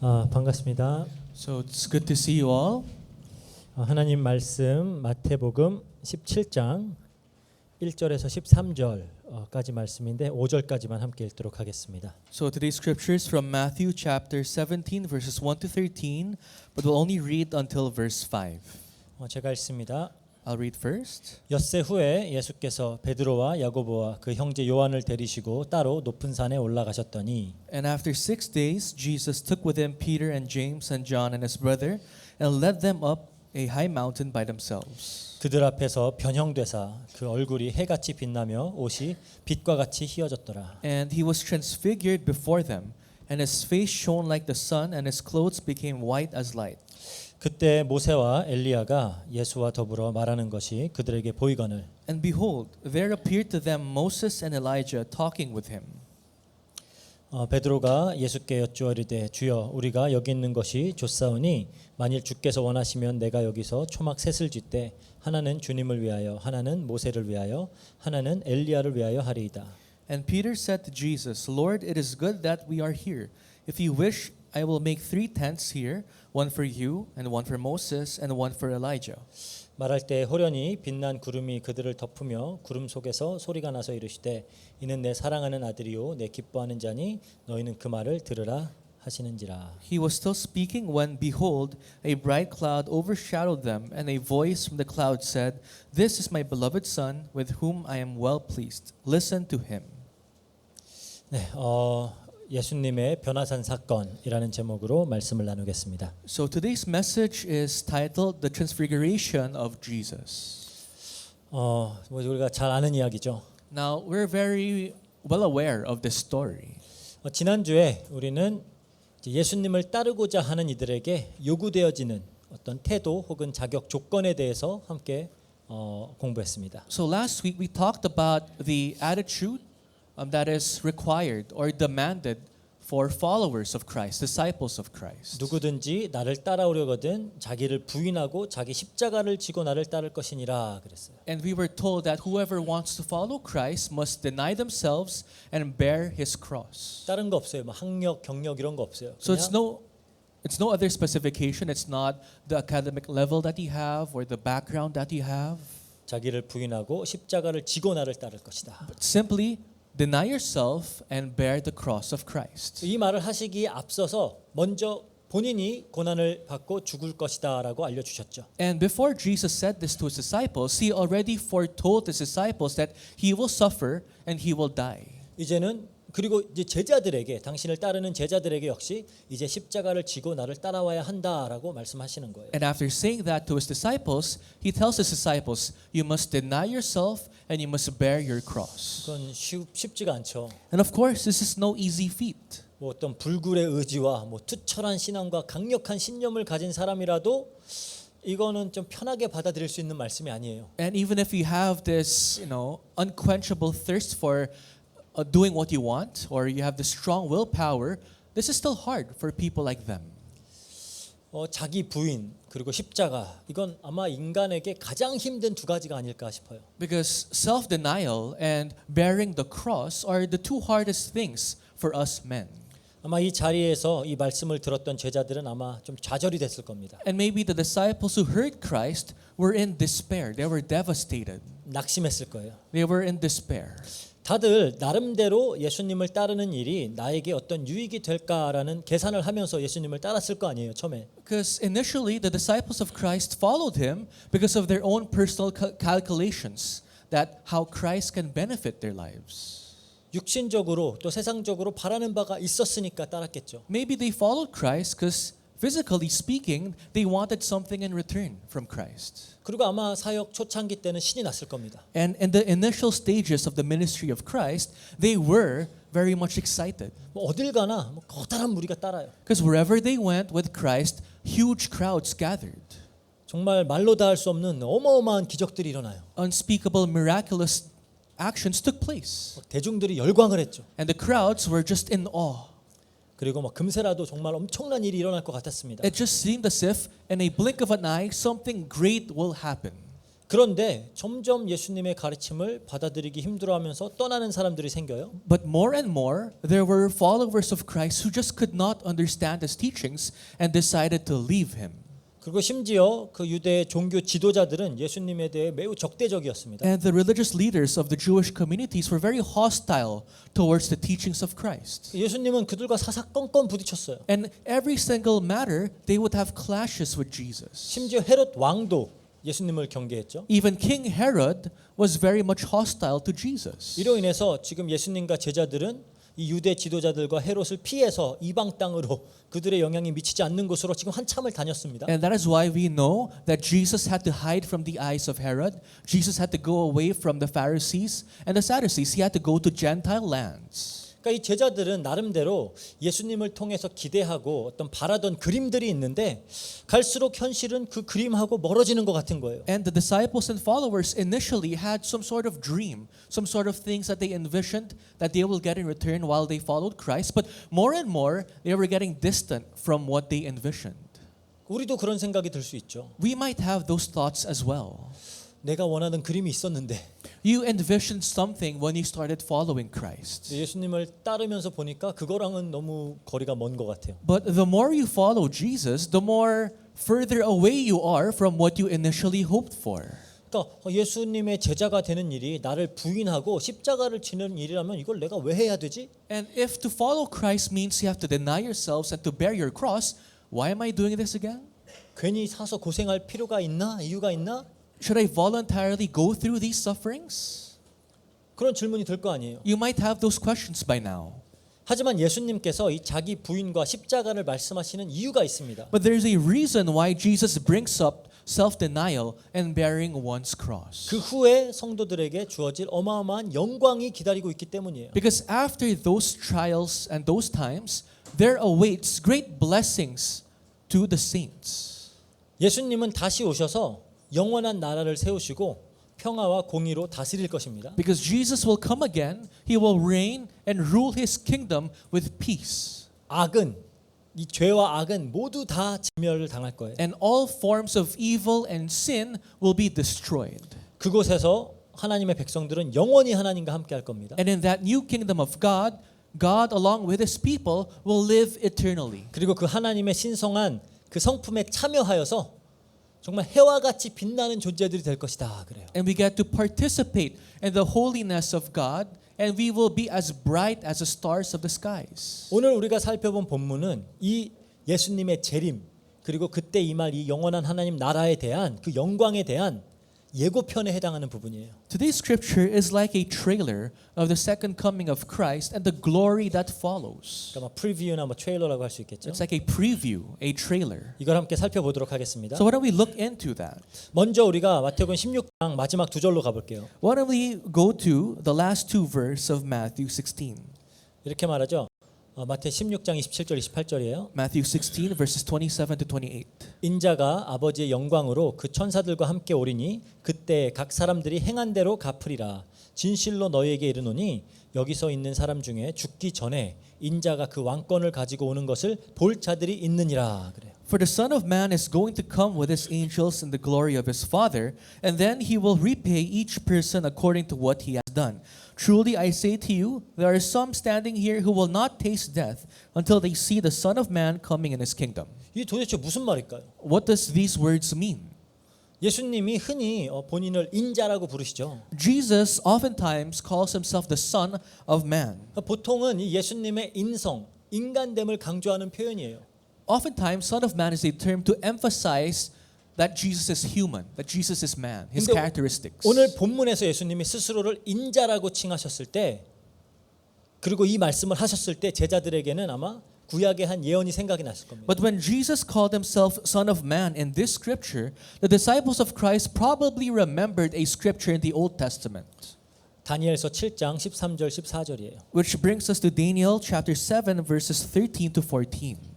반갑습니다. So it's good to see you all. 하나님 말씀 마태복음 17장 1절에서 13절까지 말씀인데 5절까지만 함께 읽도록 하겠습니다. So today's scriptures from Matthew chapter 17 verses 1 to 13, but we'll only read until verse 5. 제가 읽습니다. I'll read first. 엿새 후에 예수께서 베드로와 야고보와 그 형제 요한을 데리시고 따로 높은 산에 올라가셨더니 And after 6 days Jesus took with him Peter and James and John and his brother and led them up a high mountain by themselves. 그들 앞에서 변형되사 그 얼굴이 해같이 빛나며 옷이 빛과 같이 희어졌더라. And he was transfigured before them, and his face shone like the sun, and his clothes became white as light. 그때 모세와 엘리야가 예수와 더불어 말하는 것이 그들에게 보이거늘 And behold, there appeared to them Moses and Elijah talking with him. 베드로가 예수께 여쭈어리되 주여 우리가 여기 있는 것이 좋사오니 만일 주께서 원하시면 내가 여기서 초막 셋을 짓되 하나는 주님을 위하여 하나는 모세를 위하여 하나는 엘리야를 위하여 하리이다. And Peter said to Jesus, Lord, it is good that we are here. If you wish, I will make 3 tents here, one for you, and one for Moses, and one for Elijah. 말할 때 호련히 빛난 구름이 그들을 덮으며 구름 속에서 소리가 나서 이르시되 이는 내 사랑하는 아들이요 내 기뻐하는 자니 너희는 그 말을 들으라 하시는지라. He was still speaking when, behold, a bright cloud overshadowed them, and a voice from the cloud said, This is my beloved Son, with whom I am well pleased. Listen to him. 네, 예수님의 변화산 사건이라는 제목으로 말씀을 나누겠습니다. So today's message is titled The Transfiguration of Jesus. 우리가 잘 아는 이야기죠. Now, we're very well aware of this story. 지난주에 우리는 예수님을 따르고자 하는 이들에게 요구되어지는 어떤 태도 혹은 자격 조건에 대해서 함께 공부했습니다. So last week we talked about the attitude that is required or demanded for followers of Christ, disciples of Christ. 누구든지 나를 따라오려거든 자기를 부인하고 자기 십자가를 지고 나를 따를 것이니라 그랬어요. And we were told that whoever wants to follow Christ must deny themselves and bear his cross. 다른 거 없어요. 뭐 학력, 경력 이런 거 없어요. So it's no other specification. It's not the academic level that you have or the background that you have. 자기를 부인하고 십자가를 지고 나를 따를 것이다. But simply deny yourself and bear the cross of Christ. 이 말을 하시기에 앞서서 먼저 본인이 고난을 받고 죽을 것이다라고 알려주셨죠. And before Jesus said this to his disciples, he already foretold his disciples that he will suffer and he will die. 이제는 그리고 이제 제자들에게 당신을 따르는 제자들에게 역시 이제 십자가를 지고 나를 따라와야 한다라고 말씀하시는 거예요. And after saying that to his disciples, he tells his disciples, you must deny yourself and you must bear your cross. 그건 쉽지가 않죠. And of course, this is no easy feat. 뭐 어떤 불굴의 의지와 뭐 투철한 신앙과 강력한 신념을 가진 사람이라도 이거는 좀 편하게 받아들일 수 있는 말씀이 아니에요. And even if you have this, unquenchable thirst for doing what you want, or you have the strong willpower, this is still hard for people like them. 자기 부인 그리고 십자가 이건 아마 인간에게 가장 힘든 두 가지가 아닐까 싶어요. Because self-denial and bearing the cross are the 2 hardest things for us men. 아마 이 자리에서 이 말씀을 들었던 제자들은 아마 좀 좌절이 됐을 겁니다. And maybe the disciples who heard Christ were in despair. They were devastated. 낙심했을 거예요. They were in despair. 다들 나름대로 예수님을 따르는 일이 나에게 어떤 유익이 될까라는 계산을 하면서 예수님을 따랐을 거 아니에요, 처음에. Because initially the disciples of Christ followed him because of their own personal calculations that how Christ can benefit their lives. 육신적으로 또 세상적으로 바라는 바가 있었으니까 따랐겠죠. Maybe they followed Christ because physically speaking, they wanted something in return from Christ. 그리고 아마 사역 초창기 때는 신이 났을 겁니다. And in the initial stages of the ministry of Christ, they were very much excited. 뭐 어딜 가나 뭐 커다란 무리가 따라요. Because wherever they went with Christ, huge crowds gathered. 정말 말로 다 할 수 없는 어마어마한 기적들이 일어나요. Unspeakable miraculous actions took place. 대중들이 열광을 했죠. And the crowds were just in awe. 그리고 뭐 금세라도 정말 엄청난 일이 일어날 것 같았습니다. It just seemed as if in a blink of an eye something great will happen. 그런데 점점 예수님의 가르침을 받아들이기 힘들어하면서 떠나는 사람들이 생겨요. But more and more, there were followers of Christ who just could not understand his teachings and decided to leave him. 그리고 심지어 그 유대 종교 지도자들은 예수님에 대해 매우 적대적이었습니다. And the religious leaders of the Jewish communities were very hostile towards the teachings of Christ. 예수님은 그들과 사사건건 부딪혔어요. And every single matter, they would have clashes with Jesus. 심지어 헤롯 왕도 예수님을 경계했죠. Even King Herod was very much hostile to Jesus. 이로 인해서 지금 예수님과 제자들은 이 유대 지도자들과 헤롯을 피해서 이방 땅으로 그들의 영향이 미치지 않는 곳으로 지금 한참을 다녔습니다. And that is why we know that Jesus had to hide from the eyes of Herod. Jesus had to go away from the Pharisees and the Sadducees. He had to go to Gentile lands. 그러니까 이 제자들은 나름대로 예수님을 통해서 기대하고 어떤 바라던 그림들이 있는데 갈수록 현실은 그 그림하고 멀어지는 것 같은 거예요. And the disciples and followers initially had some sort of dream, some sort of things that they envisioned that they will get in return while they followed Christ. But more and more, they were getting distant from what they envisioned. 우리도 그런 생각이 들 수 있죠. We might have those thoughts as well. 내가 원하는 그림이 있었는데 You envisioned something when you started following Christ. 예수님을 따르면서 보니까 그거랑은 너무 거리가 먼 것 같아요. But the more you follow Jesus, the more further away you are from what you initially hoped for. 그러니까 예수님의 제자가 되는 일이 나를 부인하고 십자가를 지는 일이라면 이걸 내가 왜 해야 되지? And if to follow Christ means you have to deny yourselves and to bear your cross, why am I doing this again? 괜히 사서 고생할 필요가 있나? 이유가 있나? Should I voluntarily go through these sufferings? 그런 질문이 들 거 아니에요. You might have those questions by now. 하지만 예수님께서 이 자기 부인과 십자가를 말씀하시는 이유가 있습니다. But there's a reason why Jesus brings up self-denial and bearing one's cross. 그 후에 성도들에게 주어질 어마어마한 영광이 기다리고 있기 때문이에요. Because after those trials and those times, there awaits great blessings to the saints. 예수님은 다시 오셔서 영원한 나라를 세우시고 평화와 공의로 다스릴 것입니다. Because Jesus will come again, He will reign and rule His kingdom with peace. 악은 이 죄와 악은 모두 다 진멸을 당할 거예요. And all forms of evil and sin will be destroyed. 그곳에서 하나님의 백성들은 영원히 하나님과 함께 할 겁니다. And in that new kingdom of God, God along with His people will live eternally. 그리고 그 하나님의 신성한 그 성품에 참여하여서 정말 해와 같이 빛나는 존재들이 될 것이다 그래요. And we get to participate in the holiness of God, and we will be as bright as the stars of the skies. 오늘 우리가 살펴본 본문은 이 예수님의 재림 그리고 그때 임할 이 영원한 하나님 나라에 대한 그 영광에 대한 예고편에 해당하는 부분이에요. Today's scripture is like a trailer of the second coming of Christ and the glory that follows. 그러니까 뭐 프리뷰나 뭐 트레일러라고 할 수 있겠죠. It's like a preview, a trailer. 이걸 함께 살펴보도록 하겠습니다. So why don't we look into that? 먼저 우리가 마태복음 16장 마지막 두 절로 가볼게요. Why don't we go to the last two verses of Matthew 16? 이렇게 말하죠. 마태 16장 27절 28절이에요. Matthew 16 verses 27 to 28. 인자가 아버지의 영광으로 그 천사들과 함께 오리니 그때 각 사람들이 행한 대로 갚으리라. 진실로 너희에게 이르노니 여기서 있는 사람 중에 죽기 전에 인자가 그 왕권을 가지고 오는 것을 볼 자들이 있느니라 그래요. For the Son of Man is going to come with his angels in the glory of his Father, and then he will repay each person according to what he has done. Truly I say to you, there are some standing here who will not taste death until they see the Son of Man coming in his kingdom. 이게 도대체 무슨 말일까요? What does these words mean? 예수님이 흔히 본인을 인자라고 부르시죠. Jesus oftentimes calls himself the Son of Man. 보통은 이 예수님의 인성, 인간됨을 강조하는 표현이에요. Oftentimes, Son of Man is a term to emphasize that Jesus is human, that Jesus is man, his 근데 characteristics. 오늘 본문에서 예수님이 스스로를 인자라고 칭하셨을 때 그리고 이 말씀을 하셨을 때 제자들에게는 아마 구약의 한 예언이 생각이 났을 겁니다. But when Jesus called himself Son of Man in this scripture, the disciples of Christ probably remembered a scripture in the Old Testament. 다니엘서 7장 13절 14절이에요. Which brings us to Daniel chapter 7 verses 13 to 14.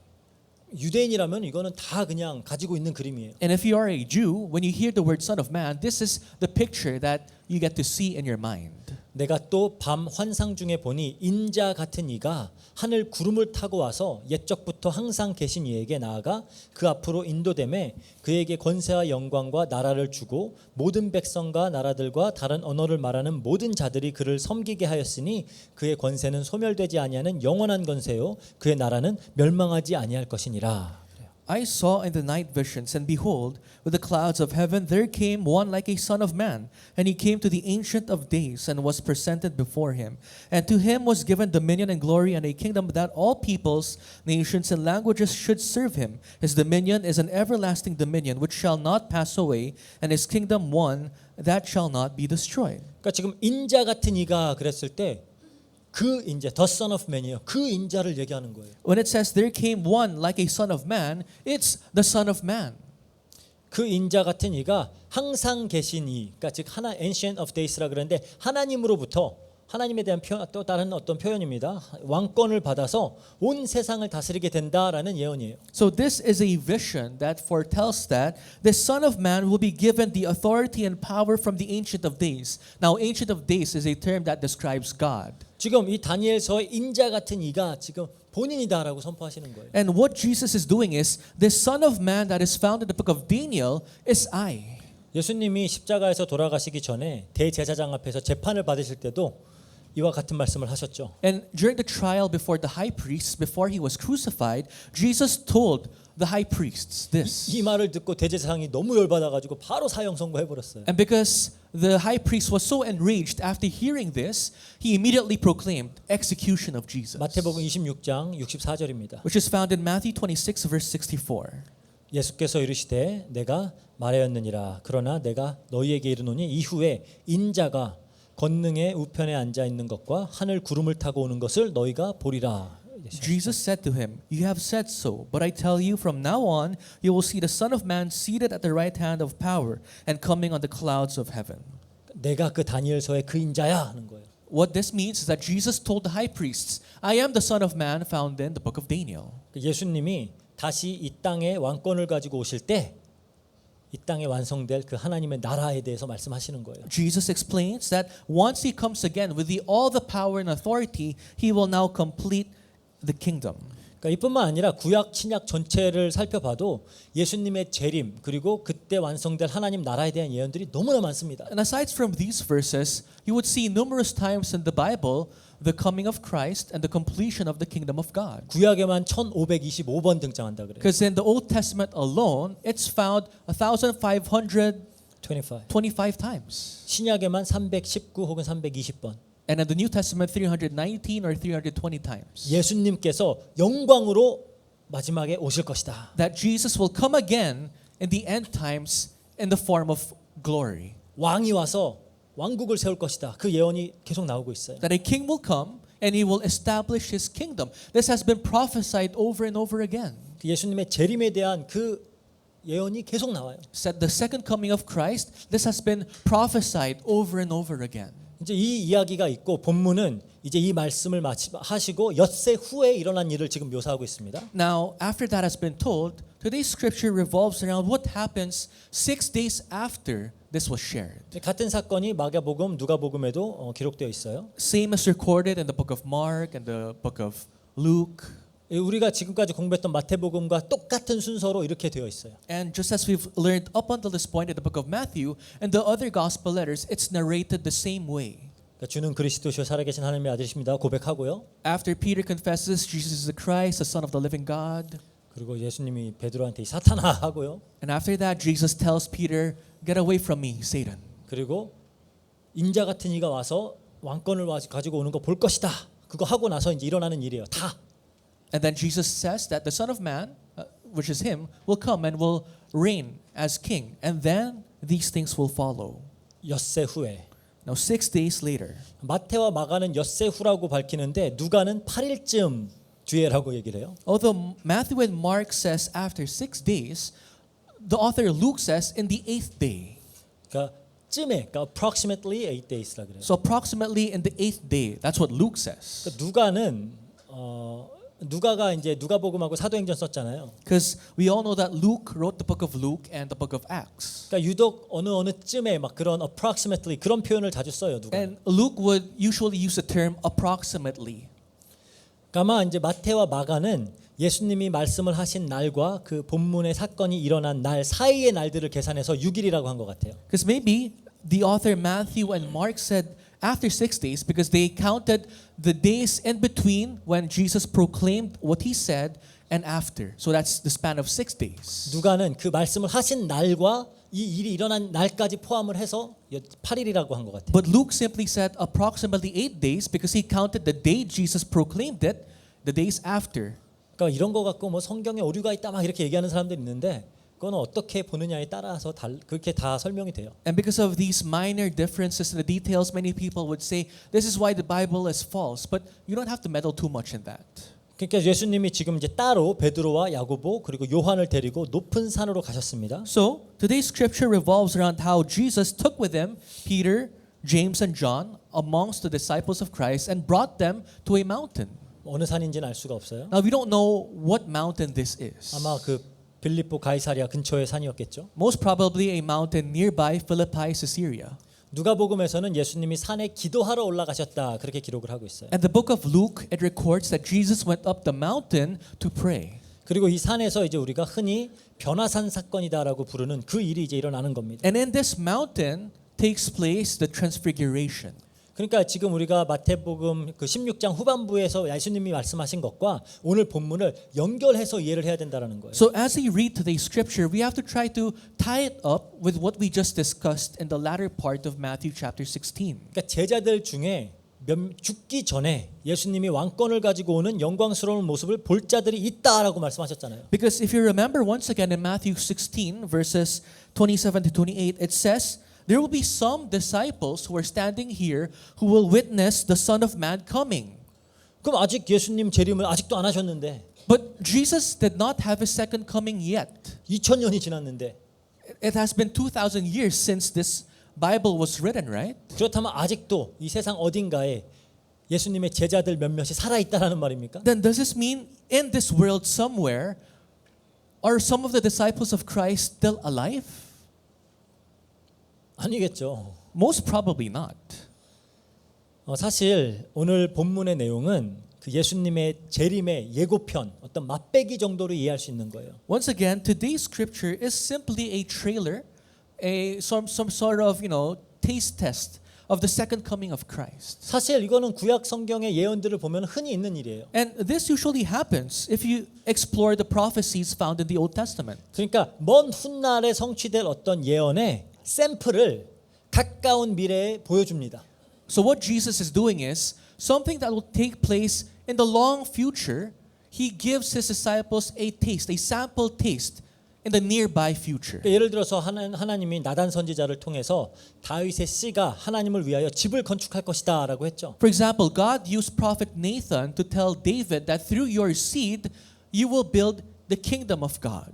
유대인이라면 이거는 다 그냥 가지고 있는 그림이에요. And if you are a Jew, when you hear the word Son of Man, this is the picture that you get to see in your mind. 내가 또 밤 환상 중에 보니 인자 같은 이가 하늘 구름을 타고 와서 옛적부터 항상 계신 이에게 나아가 그 앞으로 인도됨에 그에게 권세와 영광과 나라를 주고 모든 백성과 나라들과 다른 언어를 말하는 모든 자들이 그를 섬기게 하였으니 그의 권세는 소멸되지 아니하는 영원한 권세요 그의 나라는 멸망하지 아니할 것이니라. I saw in the night visions, and behold, with the clouds of heaven there came one like a son of man, and he came to the Ancient of Days, and was presented before him. And to him was given dominion and glory and a kingdom that all peoples, nations, and languages should serve him. His dominion is an everlasting dominion which shall not pass away, and his kingdom one that shall not be destroyed. 그러니까 지금 인자 같은 이가 그랬을 때 그 인자, the son of man이요. 그 인자를 얘기하는 거예요. When it says there came one like a son of man, it's the son of man. 그 인자 같은 이가 항상 계신 이, 그러니까 즉 하나 ancient of days라 그러는데 하나님으로부터 하나님에 대한 표현, 또 다른 어떤 표현입니다. 왕권을 받아서 온 세상을 다스리게 된다라는 예언이에요. So this is a vision that foretells that the Son of Man will be given the authority and power from the Ancient of Days. Now, Ancient of Days is a term that describes God. 지금 이 다니엘서의 인자 같은 이가 지금 본인이다라고 선포하시는 거예요. And what Jesus is doing is, the Son of Man that is found in the book of Daniel is I. 예수님이 십자가에서 돌아가시기 전에 대제사장 앞에서 재판을 받으실 때도 이와 같은 말씀을 하셨죠. And during the trial before the high priest, before he was crucified, Jesus told the high priests this. 이 말을 듣고 대제사장이 너무 열받아가지고 바로 사형 선고해 버렸어요. And because the high priest was so enraged after hearing this, he immediately proclaimed execution of Jesus, 마태복음 26장 64절입니다. which is found in Matthew 26 verse 64. 예수께서 이르시되 내가 말하였느니라 그러나 내가 너희에게 이르노니 이후에 인자가 권능의 우편에 앉아 있는 것과 하늘 구름을 타고 오는 것을 너희가 보리라. Jesus said to him, "You have said so, but I tell you, from now on you will see the Son of Man seated at the right hand of power and coming on the clouds of heaven." 내가 그 다니엘서의 그 인자야 하는 거예요. What this means is that Jesus told the high priests, "I am the Son of Man found in the book of Daniel." 예수님이 다시 이 땅에 왕권을 가지고 오실 때 이 땅에 완성될 그 하나님의 나라에 대해서 말씀하시는 거예요. Jesus explains that once he comes again with all the power and authority, he will now complete the kingdom. 그러니까 이뿐만 아니라 구약 신약 전체를 살펴봐도 예수님의 재림 그리고 그때 완성될 하나님 나라에 대한 예언들이 너무나 많습니다. And aside from these verses, you would see numerous times in the Bible the coming of Christ and the completion of the kingdom of God. 구약에만 1525번 등장한다 그래요. Because in the Old Testament alone, it's found 1,525 times. 신약에만 319 혹은 320번. And in the New Testament, 319 or 320 times. 예수님께서 영광으로 마지막에 오실 것이다. That Jesus will come again in the end times in the form of glory. 왕이 와서 왕국을 세울 것이다. 그 예언이 계속 나오고 있어요. That a king will come and he will establish his kingdom. This has been prophesied over and over again. 예수님의 재림에 대한 그 예언이 계속 나와요. Said the second coming of Christ, this has been prophesied over and over again. 이제 이 이야기가 있고 본문은 이제 이 말씀을 하시고 엿새 후에 일어난 일을 지금 묘사하고 있습니다. Now, after that has been told, today's scripture revolves around what happens 6 days after this was shared. 같은 사건이 마가복음, 누가복음에도 기록되어 있어요. Same as recorded in the book of Mark and the book of Luke. 우리가 지금까지 공부했던 마태복음과 똑같은 순서로 이렇게 되어 있어요. And just as we've learned up until this point in the book of Matthew and the other gospel letters, it's narrated the same way. 그러니까 주는 그리스도시요 살아계신 하나님의 아들이십니다. 고백하고요. After Peter confesses Jesus is the Christ, the Son of the living God. 그리고 예수님이 베드로한테 사탄아 하고요. And after that, Jesus tells Peter, "Get away from me, Satan." 그리고 인자 같은 이가 와서 왕권을 가지고 오는 거 볼 것이다. 그거 하고 나서 이제 일어나는 일이에요. 다. And then Jesus says that the Son of Man, which is him, will come and will reign as king. And then these things will follow. 엿새 후에. Now 6 days later. 마태와 마가는 엿새 후라고 밝히는데 누가는 8일쯤 뒤에라고 얘기를 해요. Although Matthew and Mark says after 6 days, the author Luke says in the 8th day. 그러니까 approximately 8 days라 그래요. So approximately in the 8th day. That's what Luke says. 그러니까 누가는 누가가 이제 누가복음하고 사도행전 썼잖아요. Because we all know that Luke wrote the book of Luke and the book of Acts. 그러니까 유독 어느쯤에 막 그런 approximately 그런 표현을 자주 써요. 누가. And Luke would usually use the term approximately. 아마 이제 마태와 마가는 예수님이 말씀을 하신 날과 그 본문의 사건이 일어난 날 사이의 날들을 계산해서 6일이라고 한 것 같아요. Because maybe the author Matthew and Mark said after 6 days because they counted the days in between when Jesus proclaimed what he said and after. So that's the span of 6 days. 누가는 그 말씀을 하신 날과 이 일이 일어난 날까지 포함을 해서 8일이라고 한 것 같아요. But Luke simply said approximately 8 days because he counted the day Jesus proclaimed it, the days after. 그러니까 이런 거 갖고 뭐 성경에 오류가 있다 막 이렇게 얘기하는 사람들이 있는데 그건 어떻게 보느냐에 따라서 그렇게 다 설명이 돼요. And because of these minor differences in the details, many people would say, this is why the Bible is false. But you don't have to meddle too much in that. 그러니까 예수님이 지금 이제 따로 베드로와 야고보 그리고 요한을 데리고 높은 산으로 가셨습니다. So, today's scripture revolves around how Jesus took with him Peter, James, and John amongst the disciples of Christ and brought them to a mountain. 어느 산인지는 알 수가 없어요. Now, we don't know what mountain this is. 아마 그 빌립보 가이사리아 근처의 산이었겠죠. Most probably a mountain nearby Philippi, Caesarea. 누가복음에서는 예수님이 산에 기도하러 올라가셨다 그렇게 기록을 하고 있어요. And the book of Luke, it records that Jesus went up the mountain to pray. 그리고 이 산에서 이제 우리가 흔히 변화산 사건이다라고 부르는 그 일이 이제 일어나는 겁니다. And in this mountain takes place the transfiguration. 그러니까 지금 우리가 마태복음 그 16장 후반부에서 예수님이 말씀하신 것과 오늘 본문을 연결해서 이해를 해야 된다라는 거예요. So as we read today's scripture, we have to try to tie it up with what we just discussed in the latter part of Matthew chapter 16. 그러니까 제자들 중에 죽기 전에 예수님이 왕권을 가지고 오는 영광스러운 모습을 볼 자들이 있다라고 말씀하셨잖아요. Because if you remember once again in Matthew 16 verses 27 to 28, it says, there will be some disciples who are standing here who will witness the Son of Man coming. 그럼 아직 예수님 재림을 아직도 안 하셨는데 But Jesus did not have his second coming yet. 2000년이 지났는데 It has been 2,000 years since this Bible was written, right? 그렇다면 아직도 이 세상 어딘가에 예수님의 제자들 몇몇이 살아있다라는 말입니까? Then does this mean in this world somewhere are some of the disciples of Christ still alive? 아니겠죠. Most probably not. 사실 오늘 본문의 내용은 그 예수님의 재림의 예고편 어떤 맛배기 정도로 이해할 수 있는 거예요. Once again, today's scripture is simply a trailer, some sort of, taste test of the second coming of Christ. 사실 이거는 구약 성경의 예언들을 보면 흔히 있는 일이에요. And this usually happens if you explore the prophecies found in the Old Testament. 그러니까 먼 훗날에 성취될 어떤 예언의 샘플을 가까운 미래에 보여줍니다. So what Jesus is doing is something that will take place in the long future. He gives his disciples a taste, a sample taste in the nearby future. 그러니까 예를 들어서 하나님이 나단 선지자를 통해서 다윗의 씨가 하나님을 위하여 집을 건축할 것이다라고 했죠. For example, God used prophet Nathan to tell David that through your seed you will build the kingdom of God.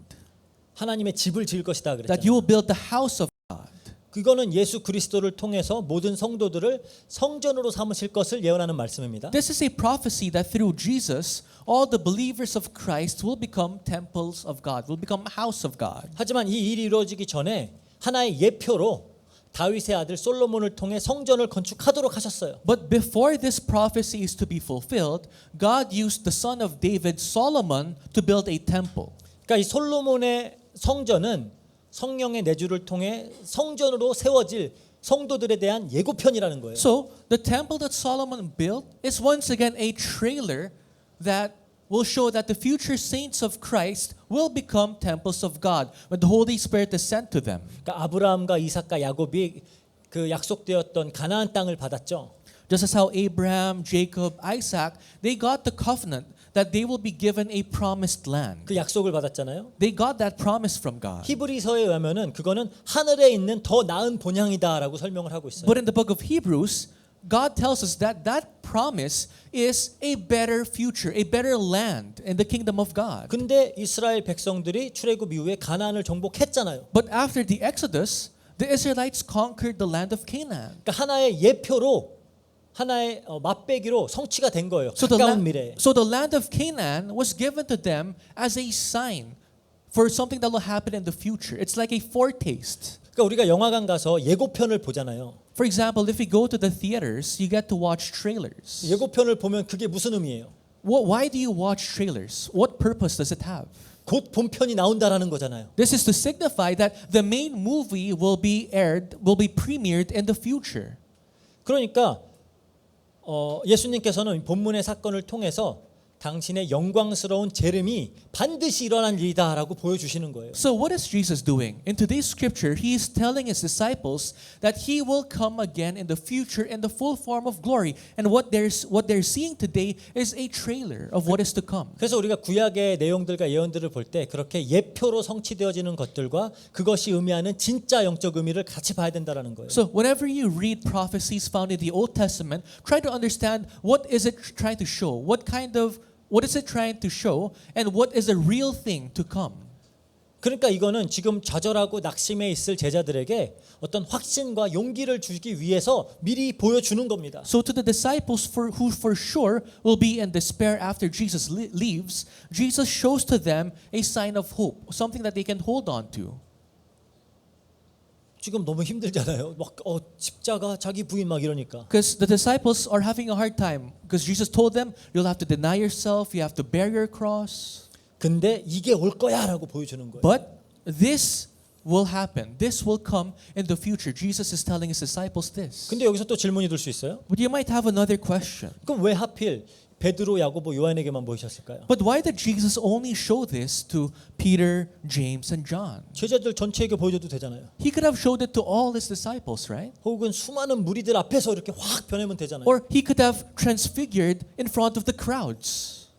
하나님의 집을 지을 것이다 That you 그랬잖아요. will build the house of God. 그거는 예수 그리스도를 통해서 모든 성도들을 성전으로 삼으실 것을 예언하는 말씀입니다. This is a prophecy that through Jesus, all the believers of Christ will become temples of God, will become a house of God. 하지만 이 일이 이루어지기 전에 하나의 예표로 다윗의 아들 솔로몬을 통해 성전을 건축하도록 하셨어요. But before this prophecy is to be fulfilled, God used the son of David, Solomon, to build a temple. 그러니까 이 솔로몬의 성전은 성령의 내주를 통해 성전으로 세워질 성도들에 대한 예고편이라는 거예요. So, the temple that Solomon built is once again a trailer that will show that the future saints of Christ will become temples of God when the Holy Spirit is sent to them. 그러니까 아브라함과 이삭과 야곱이 그 약속되었던 가나안 땅을 받았죠. Just as how Abraham, Jacob, Isaac, they got the covenant that they will be given a promised land. 그 약속을 받았잖아요. They got that promise from God. 히브리서에 의하면은 그거는 하늘에 있는 더 나은 본향이다라고 설명을 하고 있어요. But in the book of Hebrews, God tells us that that promise is a better future, a better land in the kingdom of God. 근데 이스라엘 백성들이 출애굽 이후에 가나안을 정복했잖아요. But after the Exodus, the Israelites conquered the land of Canaan. 그러니까 하나의 예표로 하나의 맛배기로 성취가 된 거예요. So the, 가까운 la- 미래에. so the land of Canaan was given to them as a sign for something that will happen in the future. It's like a foretaste. 그러니까 우리가 영화관 가서 예고편을 보잖아요. For example, if we go to the theaters, you get to watch trailers. 예고편을 보면 그게 무슨 의미예요? Why do you watch trailers? What purpose does it have? 곧 본편이 나온다라는 거잖아요. This is to signify that the main movie will be premiered in the future. 그러니까 예수님께서는 본문의 사건을 통해서 당신의 영광스러운 재림이 반드시 일어날 일이다라고 보여주시는 거예요. So what is Jesus doing? In today's scripture, he is telling his disciples that he will come again in the future in the full form of glory. And what they're seeing today is a trailer of what is to come. 그래서 우리가 구약의 내용들과 예언들을 볼 때 그렇게 예표로 성취되어지는 것들과 그것이 의미하는 진짜 영적 의미를 같이 봐야 된다라는 거예요. So whenever you read prophecies found in the Old Testament, try to understand what is it trying to show? What is it trying to show? And what is the real thing to come? 그러니까 이거는 지금 좌절하고 낙심해 있을 제자들에게 어떤 확신과 용기를 주기 위해서 미리 보여주는 겁니다. So to the disciples who for sure will be in despair after Jesus leaves, Jesus shows to them a sign of hope, something that they can hold on to. 지금 너무 힘들잖아요. 막 십자가 자기 부인 막 이러니까. Because the disciples are having a hard time because Jesus told them you'll have to deny yourself, you have to bear your cross. 근데 이게 올 거야라고 보여주는 거예요. But this will happen. This will come in the future. Jesus is telling his disciples this. 근데 여기서 또 질문이 들 수 있어요. But you might have another question. 그럼 왜 하필 베드로, 야고보, 요한에게만 보이셨을까요? But why did Jesus only show this to Peter, James, and John? 제자들 전체에게 보여줘도 되잖아요. He could have showed it to all his disciples, right? 혹은 수많은 무리들 앞에서 이렇게 확 변하면 되잖아요. Or he could have transfigured in front of the crowds.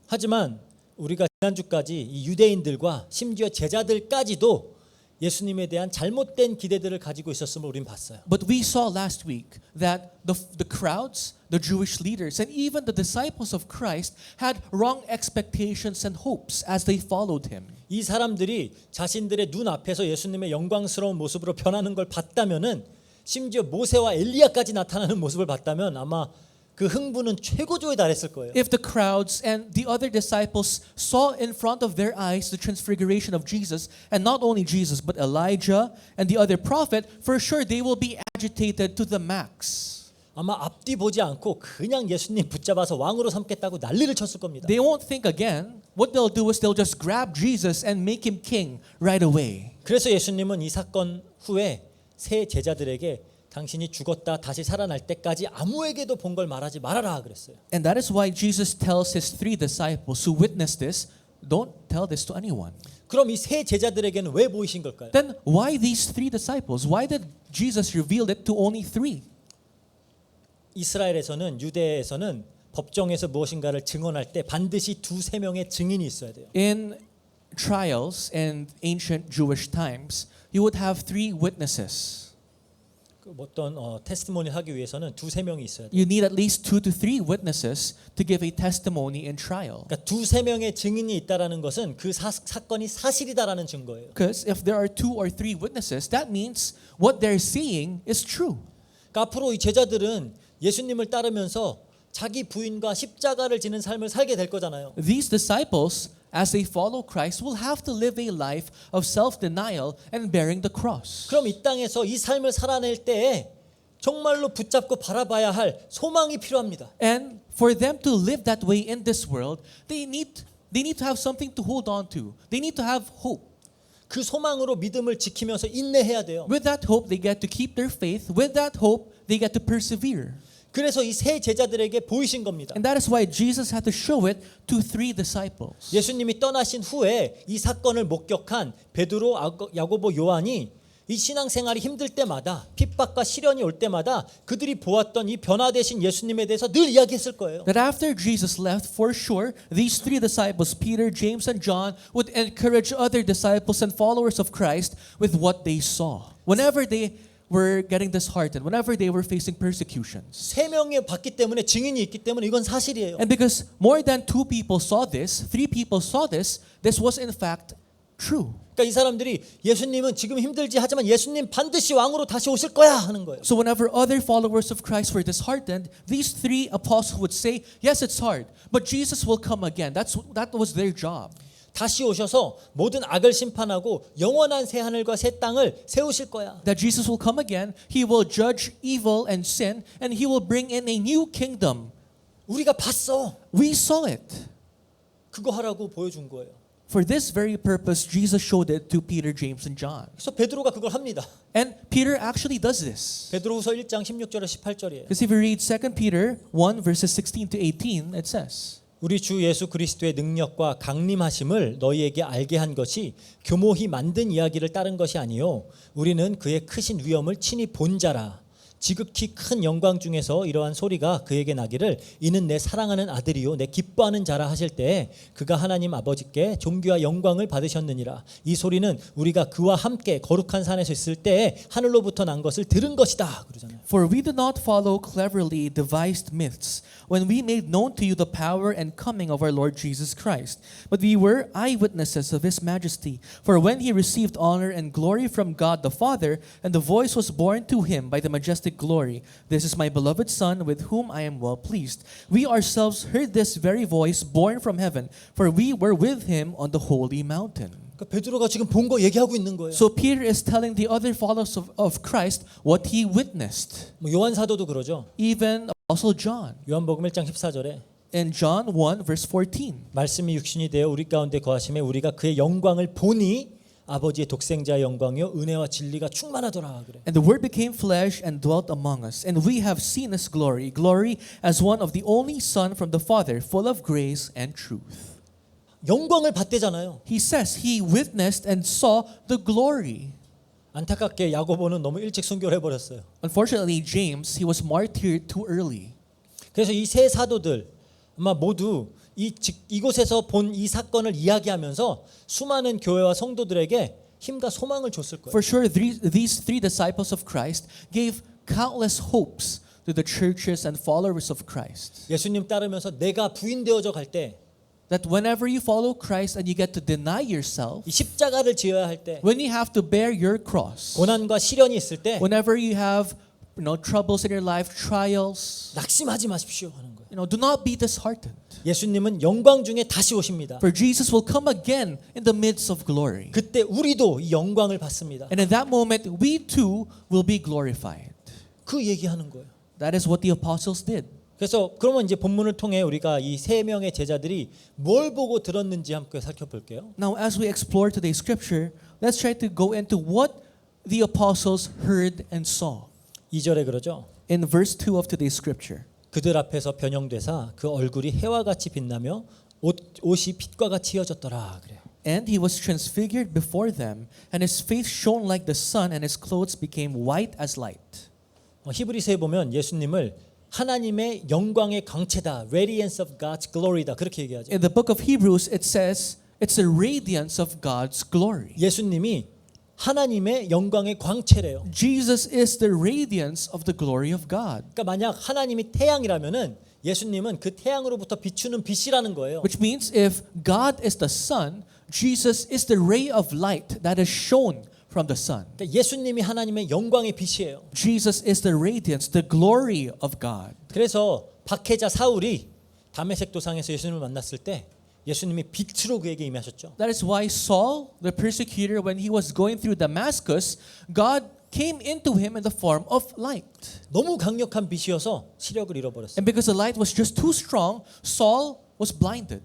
하지만 우리가 지난주까지 이 유대인들과 심지어 제자들까지도 예수님에 대한 잘못된 기대들을 가지고 있었음을 우린 봤어요. But we saw last week that the crowds, the Jewish leaders, and even the disciples of Christ had wrong expectations and hopes as they followed him. 이 사람들이 자신들의 눈 앞에서 예수님의 영광스러운 모습으로 변하는 걸 봤다면은 심지어 모세와 엘리야까지 나타나는 모습을 봤다면 아마 그 흥분은 최고조에 달했을 거예요. If the crowds and the other disciples saw in front of their eyes the transfiguration of Jesus, and not only Jesus, but Elijah and the other prophet, for sure they will be agitated to the max. 아마 앞뒤 보지 않고 그냥 예수님 붙잡아서 왕으로 삼겠다고 난리를 쳤을 겁니다. They won't think again. What they'll do is they'll just grab Jesus and make him king right away. 그래서 예수님은 이 사건 후에 세 제자들에게 당신이 죽었다 다시 살아날 때까지 아무에게도 본 걸 말하지 말아라 그랬어요. And that is why Jesus tells his three disciples who witnessed this, don't tell this to anyone. 그럼 이 세 제자들에게는 왜 보이신 걸까요? Then why these three disciples? Why did Jesus reveal it to only three? 이스라엘에서는 유대에서는 법정에서 무엇인가를 증언할 때 반드시 두세 명의 증인이 있어야 돼요. In trials in ancient Jewish times, you would have three witnesses. 그 어떤 테스티모니 하기 위해서는 두세 명이 있어야 돼요. You need at least 2 to 3 witnesses to give a testimony in trial. 그러니까 두세 명의 증인이 있다라는 것은 그 사건이 사실이다라는 증거예요. Because if there are 2 or 3 witnesses, that means what they're seeing is true. 그러니까 앞으로 이 제자들은 예수님을 따르면서 자기 부인과 십자가를 지는 삶을 살게 될 거잖아요. These disciples, as they follow Christ, will have to live a life of self-denial and bearing the cross. 그럼 이 땅에서 이 삶을 살아낼 때에 정말로 붙잡고 바라봐야 할 소망이 필요합니다. And for them to live that way in this world, they need to have something to hold on to. They need to have hope. 그 소망으로 믿음을 지키면서 인내해야 돼요. With that hope, they get to keep their faith. With that hope, they get to persevere. 그래서 이 세 제자들에게 보이신 겁니다. And that is why Jesus had to show it to 3 disciples. 예수님이 떠나신 후에 이 사건을 목격한 베드로, 야고보, 요한이 이 신앙생활이 힘들 때마다 핍박과 시련이 올 때마다 그들이 보았던 이 변화되신 예수님에 대해서 늘 이야기했을 거예요. That after Jesus left, for sure, these 3 disciples, Peter, James, and John, would encourage other disciples and followers of Christ with what they saw. Whenever they were getting disheartened, whenever they were facing persecutions. 세 명이 봤기 때문에 증인이 있기 때문에 이건 사실이에요. And because more than 2 people saw this, 3 people saw this, this was in fact true. 그러니까 이 사람들이 예수님은 지금 힘들지 하지만 예수님 반드시 왕으로 다시 오실 거야 하는 거예요. So whenever other followers of Christ were disheartened, these three apostles would say, yes, it's hard, but Jesus will come again. That was their job. 다시 오셔서 모든 악을 심판하고 영원한 새 하늘과 새 땅을 세우실 거야. That Jesus will come again, He will judge evil and sin, and He will bring in a new kingdom. 우리가 봤어. We saw it. 그거 하라고 보여준 거예요. For this very purpose, Jesus showed it to Peter, James, and John. 그래서 베드로가 그걸 합니다. And Peter actually does this. 베드로후서 1장 16절에 18절이에요. Because if you read 2 Peter 1 verses 16 to 18, it says, 우리 주 예수 그리스도의 능력과 강림하심을 너희에게 알게 한 것이 교모히 만든 이야기를 따른 것이 아니요 우리는 그의 크신 위엄을 친히 본 자라. 지극히 큰 영광 중에서 이러한 소리가 그에게 나기를 이는 내 사랑하는 아들이요 내 기뻐하는 자라 하실 때에 그가 하나님 아버지께 존귀와 영광을 받으셨느니라. 이 소리는 우리가 그와 함께 거룩한 산에서 있을 때에 하늘로부터 난 것을 들은 것이다. 그러잖아요. For we do not follow cleverly devised myths when we made known to you the power and coming of our Lord Jesus Christ. But we were eyewitnesses of His majesty. For when He received honor and glory from God the Father, and the voice was borne to Him by the majestic glory, "This is my beloved Son, with whom I am well pleased." We ourselves heard this very voice borne from heaven, for we were with Him on the holy mountain. 그러니까 베드로가 지금 본 거 얘기하고 있는 거예요. So Peter is telling the other followers of Christ what he witnessed. 뭐 요한 사도도 그러죠. Even Apostle John. 요한복음 1장 14절에 In John 1 verse 14. 말씀이 육신이 되어 우리 가운데 거하심에 우리가 그의 영광을 보니 아버지의 독생자의 영광이요 은혜와 진리가 충만하더라 그래. And the word became flesh and dwelt among us, and we have seen His glory, glory as one of the only Son from the Father, full of grace and truth. 영광을 받대잖아요. He says he witnessed and saw the glory. 안타깝게 야고보는 너무 일찍 순교를 해버렸어요. Unfortunately, James, he was martyred too early. 그래서 이 세 사도들 아마 모두 이곳에서 본 이 사건을 이야기하면서 수많은 교회와 성도들에게 힘과 소망을 줬을 거예요. For sure, these three disciples of Christ gave countless hopes to the churches and followers of Christ. 예수님 따르면서 내가 부인 되어져 갈 때 이 That whenever you follow Christ and you get to deny yourself, 십자가를 지어야 할 때 when you have to bear your cross, 고난과 시련이 있을 때 whenever you have troubles in your life, trials, 낙심하지 마십시오 하는 거예요. do not be disheartened. 예수님은 영광 중에 다시 오십니다. For Jesus will come again in the midst of glory. 그때 우리도 이 영광을 받습니다. And in that moment, we too will be glorified. 그 얘기하는 거예요. That is what the apostles did. 그래서 그러면 이제 본문을 통해 우리가 이 세 명의 제자들이 뭘 보고 들었는지 함께 살펴볼게요. Now, as we explore today's scripture, let's try to go into what the apostles heard and saw. 2절에 그러죠. In verse 2 of today's scripture. 그들 앞에서 변형되사 그 얼굴이 해와 같이 빛나며 옷이 빛과 같이 휘어졌더라 그래요. And he was transfigured before them, and his face shone like the sun, and his clothes became white as light. 히브리서에 보면 예수님을 하나님의 영광의 광채다, radiance of God's glory다 그렇게 얘기하죠. In the book of Hebrews, it says it's the radiance of God's glory. 예수님이 하나님의 영광의 광채래요. Jesus is the radiance of the glory of God. 그러니까 만약 하나님이 태양이라면은 예수님은 그 태양으로부터 비추는 빛이라는 거예요. Which means if God is the sun, Jesus is the ray of light that is shown from the sun. 그러니까 예수님이 하나님의 영광의 빛이에요. Jesus is the radiance, the glory of God. 그래서 박해자 사울이 다메섹 도상에서 예수님을 만났을 때 예수님이 빛으로 그에게 임하셨죠. That is why Saul, the persecutor, when he was going through Damascus, God came into him in the form of light. 너무 강력한 빛이어서 시력을 잃어버렸어요. And because the light was just too strong, Saul was blinded.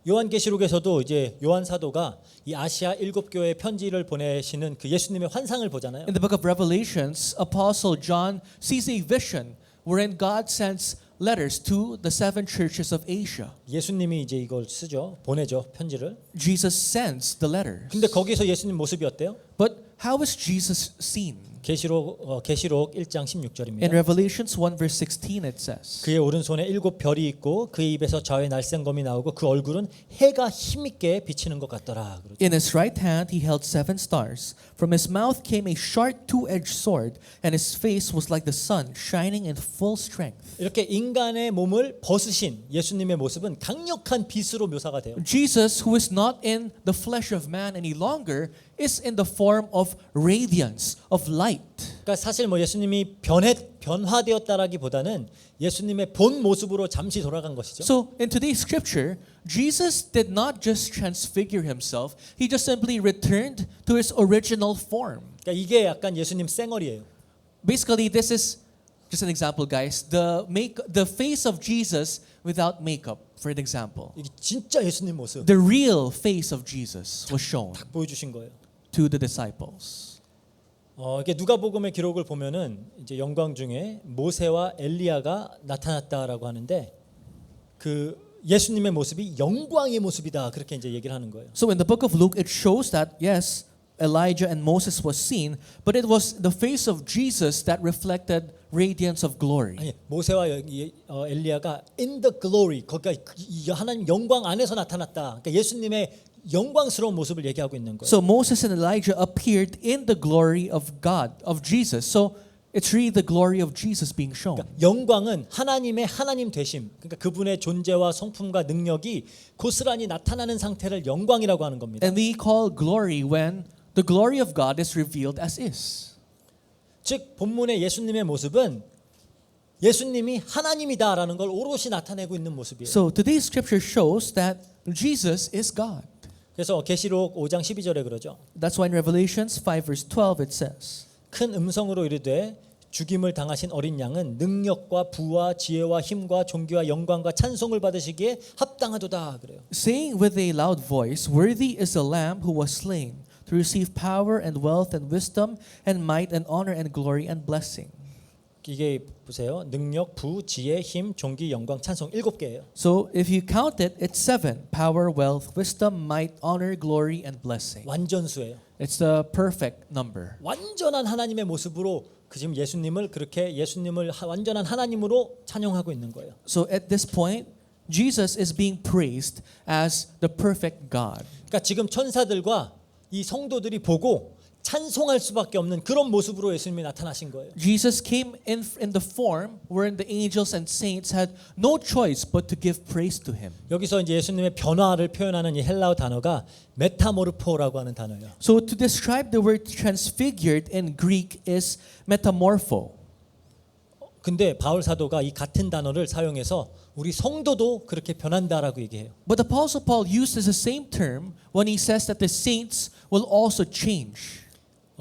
요한계시록에서도 이제 요한 사도가 이 아시아 7교회에 편지를 보내시는 그 예수님의 환상을 보잖아요. In the book of Revelations, Apostle John sees a vision wherein God sends letters to the 7 churches of Asia. 예수님이 이제 이걸 쓰죠. 보내죠. 편지를. Jesus sends the letters. 근데 거기서 예수님 모습이 어때요? But how is Jesus seen? 계시록 1장 In 16절입니다. Revelations 1 verse 16 it says, 그의 오른손에 7 별이 있고 그의 입에서 좌우에 날쌘검이 나오고 그 얼굴은 해가 힘있게 비치는 것 같더라. 그러죠. In his right hand he held 7 stars. From his mouth came a sharp two-edged sword, and his face was like the sun, shining in full strength. 이렇게 인간의 몸을 벗으신 예수님의 모습은 강력한 빛으로 묘사가 돼요. Jesus, who is not in the flesh of man any longer, is in the form of radiance, of light. 그러니까 사실 뭐 예수님이 변화되었다라기보다는 예수님의 본 모습으로 잠시 돌아간 것이죠. So in today's scripture, Jesus did not just transfigure himself, he just simply returned to his original form. 그러니까 이게 약간 예수님 쌩얼이에요. Basically, this is just an example, guys. The face of Jesus without makeup, for an example. 이게 진짜 예수님 모습 The real face of Jesus was shown 딱 보여주신 거예요. to the disciples. 이게 누가복음의 기록을 보면은 이제 영광 중에 모세와 엘리야가 나타났다라고 하는데 그 예수님의 모습이 영광의 모습이다 그렇게 이제 얘기를 하는 거예요. So in the book of Luke, it shows that yes, Elijah and Moses was seen, but it was the face of Jesus that reflected radiance of glory. 아니 모세와 엘리야가 in the glory 거기가 하나님 영광 안에서 나타났다. 그러니까 예수님의 영광스러운 모습을 얘기하고 있는 거예요. So Moses and Elijah appeared in the glory of God, of Jesus. So it's really the glory of Jesus being shown. 그러니까 영광은 하나님의 하나님 되심. 그러니까 그분의 존재와 성품과 능력이 고스란히 나타나는 상태를 영광이라고 하는 겁니다. And we call glory when the glory of God is revealed as is. 즉 본문의 예수님의 모습은 예수님이 하나님이다라는 걸 오롯이 나타내고 있는 모습이에요. So today's scripture shows that Jesus is God. 그래서 계시록 5장 12절에 그러죠. That's why in Revelations 5 verse 12 it says, 큰 음성으로 이르되 죽임을 당하신 어린 양은 능력과 부와 지혜와 힘과 존귀와 영광과 찬송을 받으시기에 합당하도다 그래요. saying with a loud voice, worthy is the Lamb who was slain to receive power and wealth and wisdom and might and honor and glory and blessing. 이게 보세요. 능력, 부, 지혜, 힘, 존귀, 영광, 찬송 7개예요. So if you count it, it's 7. Power, wealth, wisdom, might, honor, glory, and blessing. 완전수예요. It's the perfect number. 완전한 하나님의 모습으로 그 지금 예수님을 그렇게 예수님을 완전한 하나님으로 찬양하고 있는 거예요. So at this point, Jesus is being praised as the perfect God. 그러니까 지금 천사들과 이 성도들이 보고 찬송할 수밖에 없는 그런 모습으로 예수님이 나타나신 거예요. Jesus came in the form wherein the angels and saints had no choice but to give praise to him. 여기서 이제 예수님의 변화를 표현하는 이 헬라어 단어가 메타모르포라고 하는 단어예요. So to describe the word transfigured in Greek is metamorpho. 근데 바울 사도가 이 같은 단어를 사용해서 우리 성도도 그렇게 변한다라고 얘기해요. But the Apostle Paul uses the same term when he says that the saints will also change.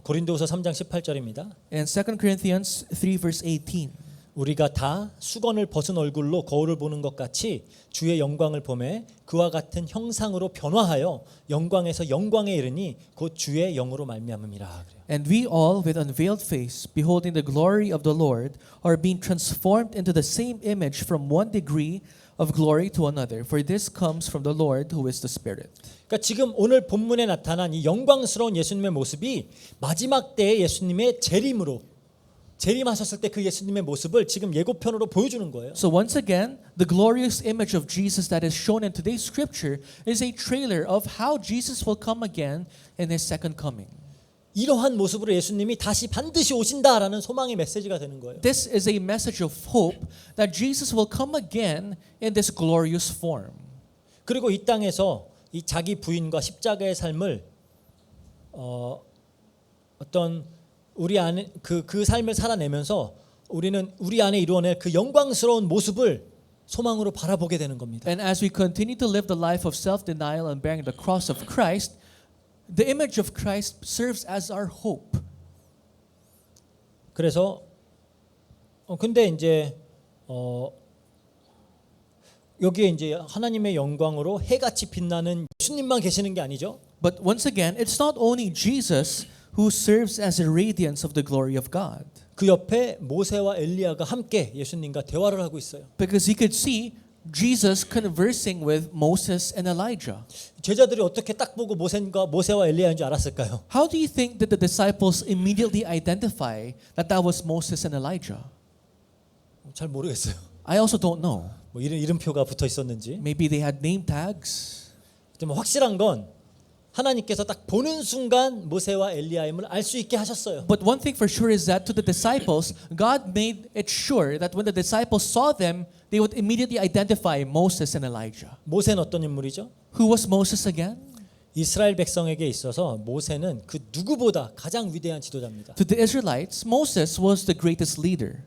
고린도후서 3장 18절입니다. In 2 Corinthians 3 verse 18. 우리가 다 수건을 벗은 얼굴로 거울을 보는 것 같이 주의 영광을 보매 그와 같은 형상으로 변화하여 영광에서 영광에 이르니 곧 주의 영으로 말미암음이라 그래요. And we all with unveiled face beholding the glory of the Lord are being transformed into the same image from one degree of glory to another for this comes from the Lord who is the Spirit. 그러니까 지금 오늘 본문에 나타난 이 영광스러운 예수님의 모습이 마지막 때의 예수님의 재림하셨을 때 그 예수님의 모습을 지금 예고편으로 보여주는 거예요. So once again, the glorious image of Jesus that is shown in today's scripture is a trailer of how Jesus will come again in his second coming. 이러한 모습으로 예수님이 다시 반드시 오신다라는 소망의 메시지가 되는 거예요. This is a message of hope that Jesus will come again in this glorious form. 그리고 이 땅에서 이 자기 부인과 십자가의 삶을 어떤 우리 안에 그 삶을 살아내면서 우리는 우리 안에 이루어낼 그 영광스러운 모습을 소망으로 바라보게 되는 겁니다. And as we continue to live the life of self-denial and bearing the cross of Christ, the image of Christ serves as our hope. 그래서 근데 이제 여기에 이제 하나님의 영광으로 해같이 빛나는 예수님만 계시는 게 아니죠. But once again, it's not only Jesus who serves as a radiance of the glory of God. 그 옆에 모세와 엘리야가 함께 예수님과 대화를 하고 있어요. Because you could see Jesus conversing with Moses and Elijah. 제자들이 어떻게 딱 보고 모세와 엘리야인 줄 알았을까요? How do you think that the disciples immediately identify that that was Moses and Elijah? 잘 모르겠어요. I also don't know. 뭐 이름표가 붙어 있었는지. Maybe they had name tags. 좀 확실한 건 하나님께서 딱 보는 순간 모세와 엘리야임을 알 수 있게 하셨어요. But one thing for sure is that to the disciples, God made it sure that when the disciples saw them, they would immediately identify Moses and Elijah. 모세는 어떤 인물이죠? Who was Moses again? 이스라엘 백성에게 있어서 모세는 그 누구보다 가장 위대한 지도자입니다. To the Israelites, Moses was the greatest leader.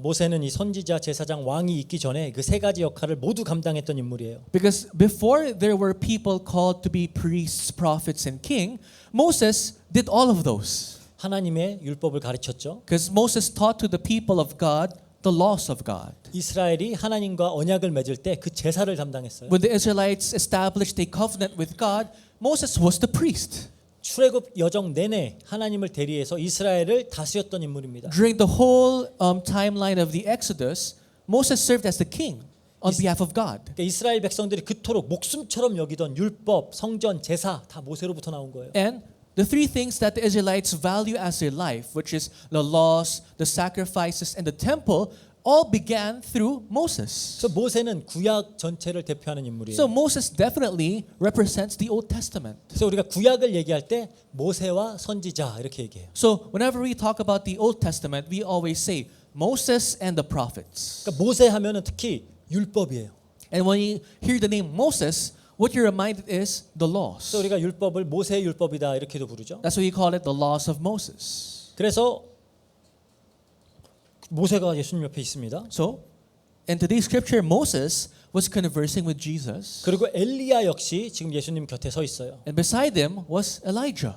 모세는 이 선지자, 제사장, 왕이 있기 전에 그 세 가지 역할을 모두 감당했던 인물이에요. Because before there were people called to be priests, prophets, and king, Moses did all of those. 하나님의 율법을 가르쳤죠. Because Moses taught to the people of God the laws of God. 이스라엘이 하나님과 언약을 맺을 때 그 제사를 담당했어요. When the Israelites established a covenant with God, Moses was the priest. 출애굽 여정 내내 하나님을 대리해서 이스라엘을 다스렸던 인물입니다. During the whole timeline of the Exodus, Moses served as the king on behalf of God. 그러니까 이스라엘 백성들이 그토록 목숨처럼 여기던 율법, 성전, 제사 다 모세로부터 나온 거예요. And the three things that the Israelites value as their life, which is the laws, the sacrifices, and the temple, all began through Moses. 그래서 모세는 구약 전체를 대표하는 인물이에요. So Moses definitely represents the Old Testament. 그래서 우리가 구약을 얘기할 때 모세와 선지자 이렇게 얘기해요. So whenever we talk about the Old Testament, we always say Moses and the prophets. 그러니까 모세 하면은 특히 율법이에요. And when you hear the name Moses, what you're reminded is the laws. 그래서 우리가 율법을 모세의 율법이다 이렇게도 부르죠. That's why you call it the laws of Moses. 그래서 모세가 예수님 옆에 있습니다. So, in today's scripture, Moses was conversing with Jesus. 그리고 엘리야 역시 지금 예수님 곁에 서 있어요. And beside him was Elijah.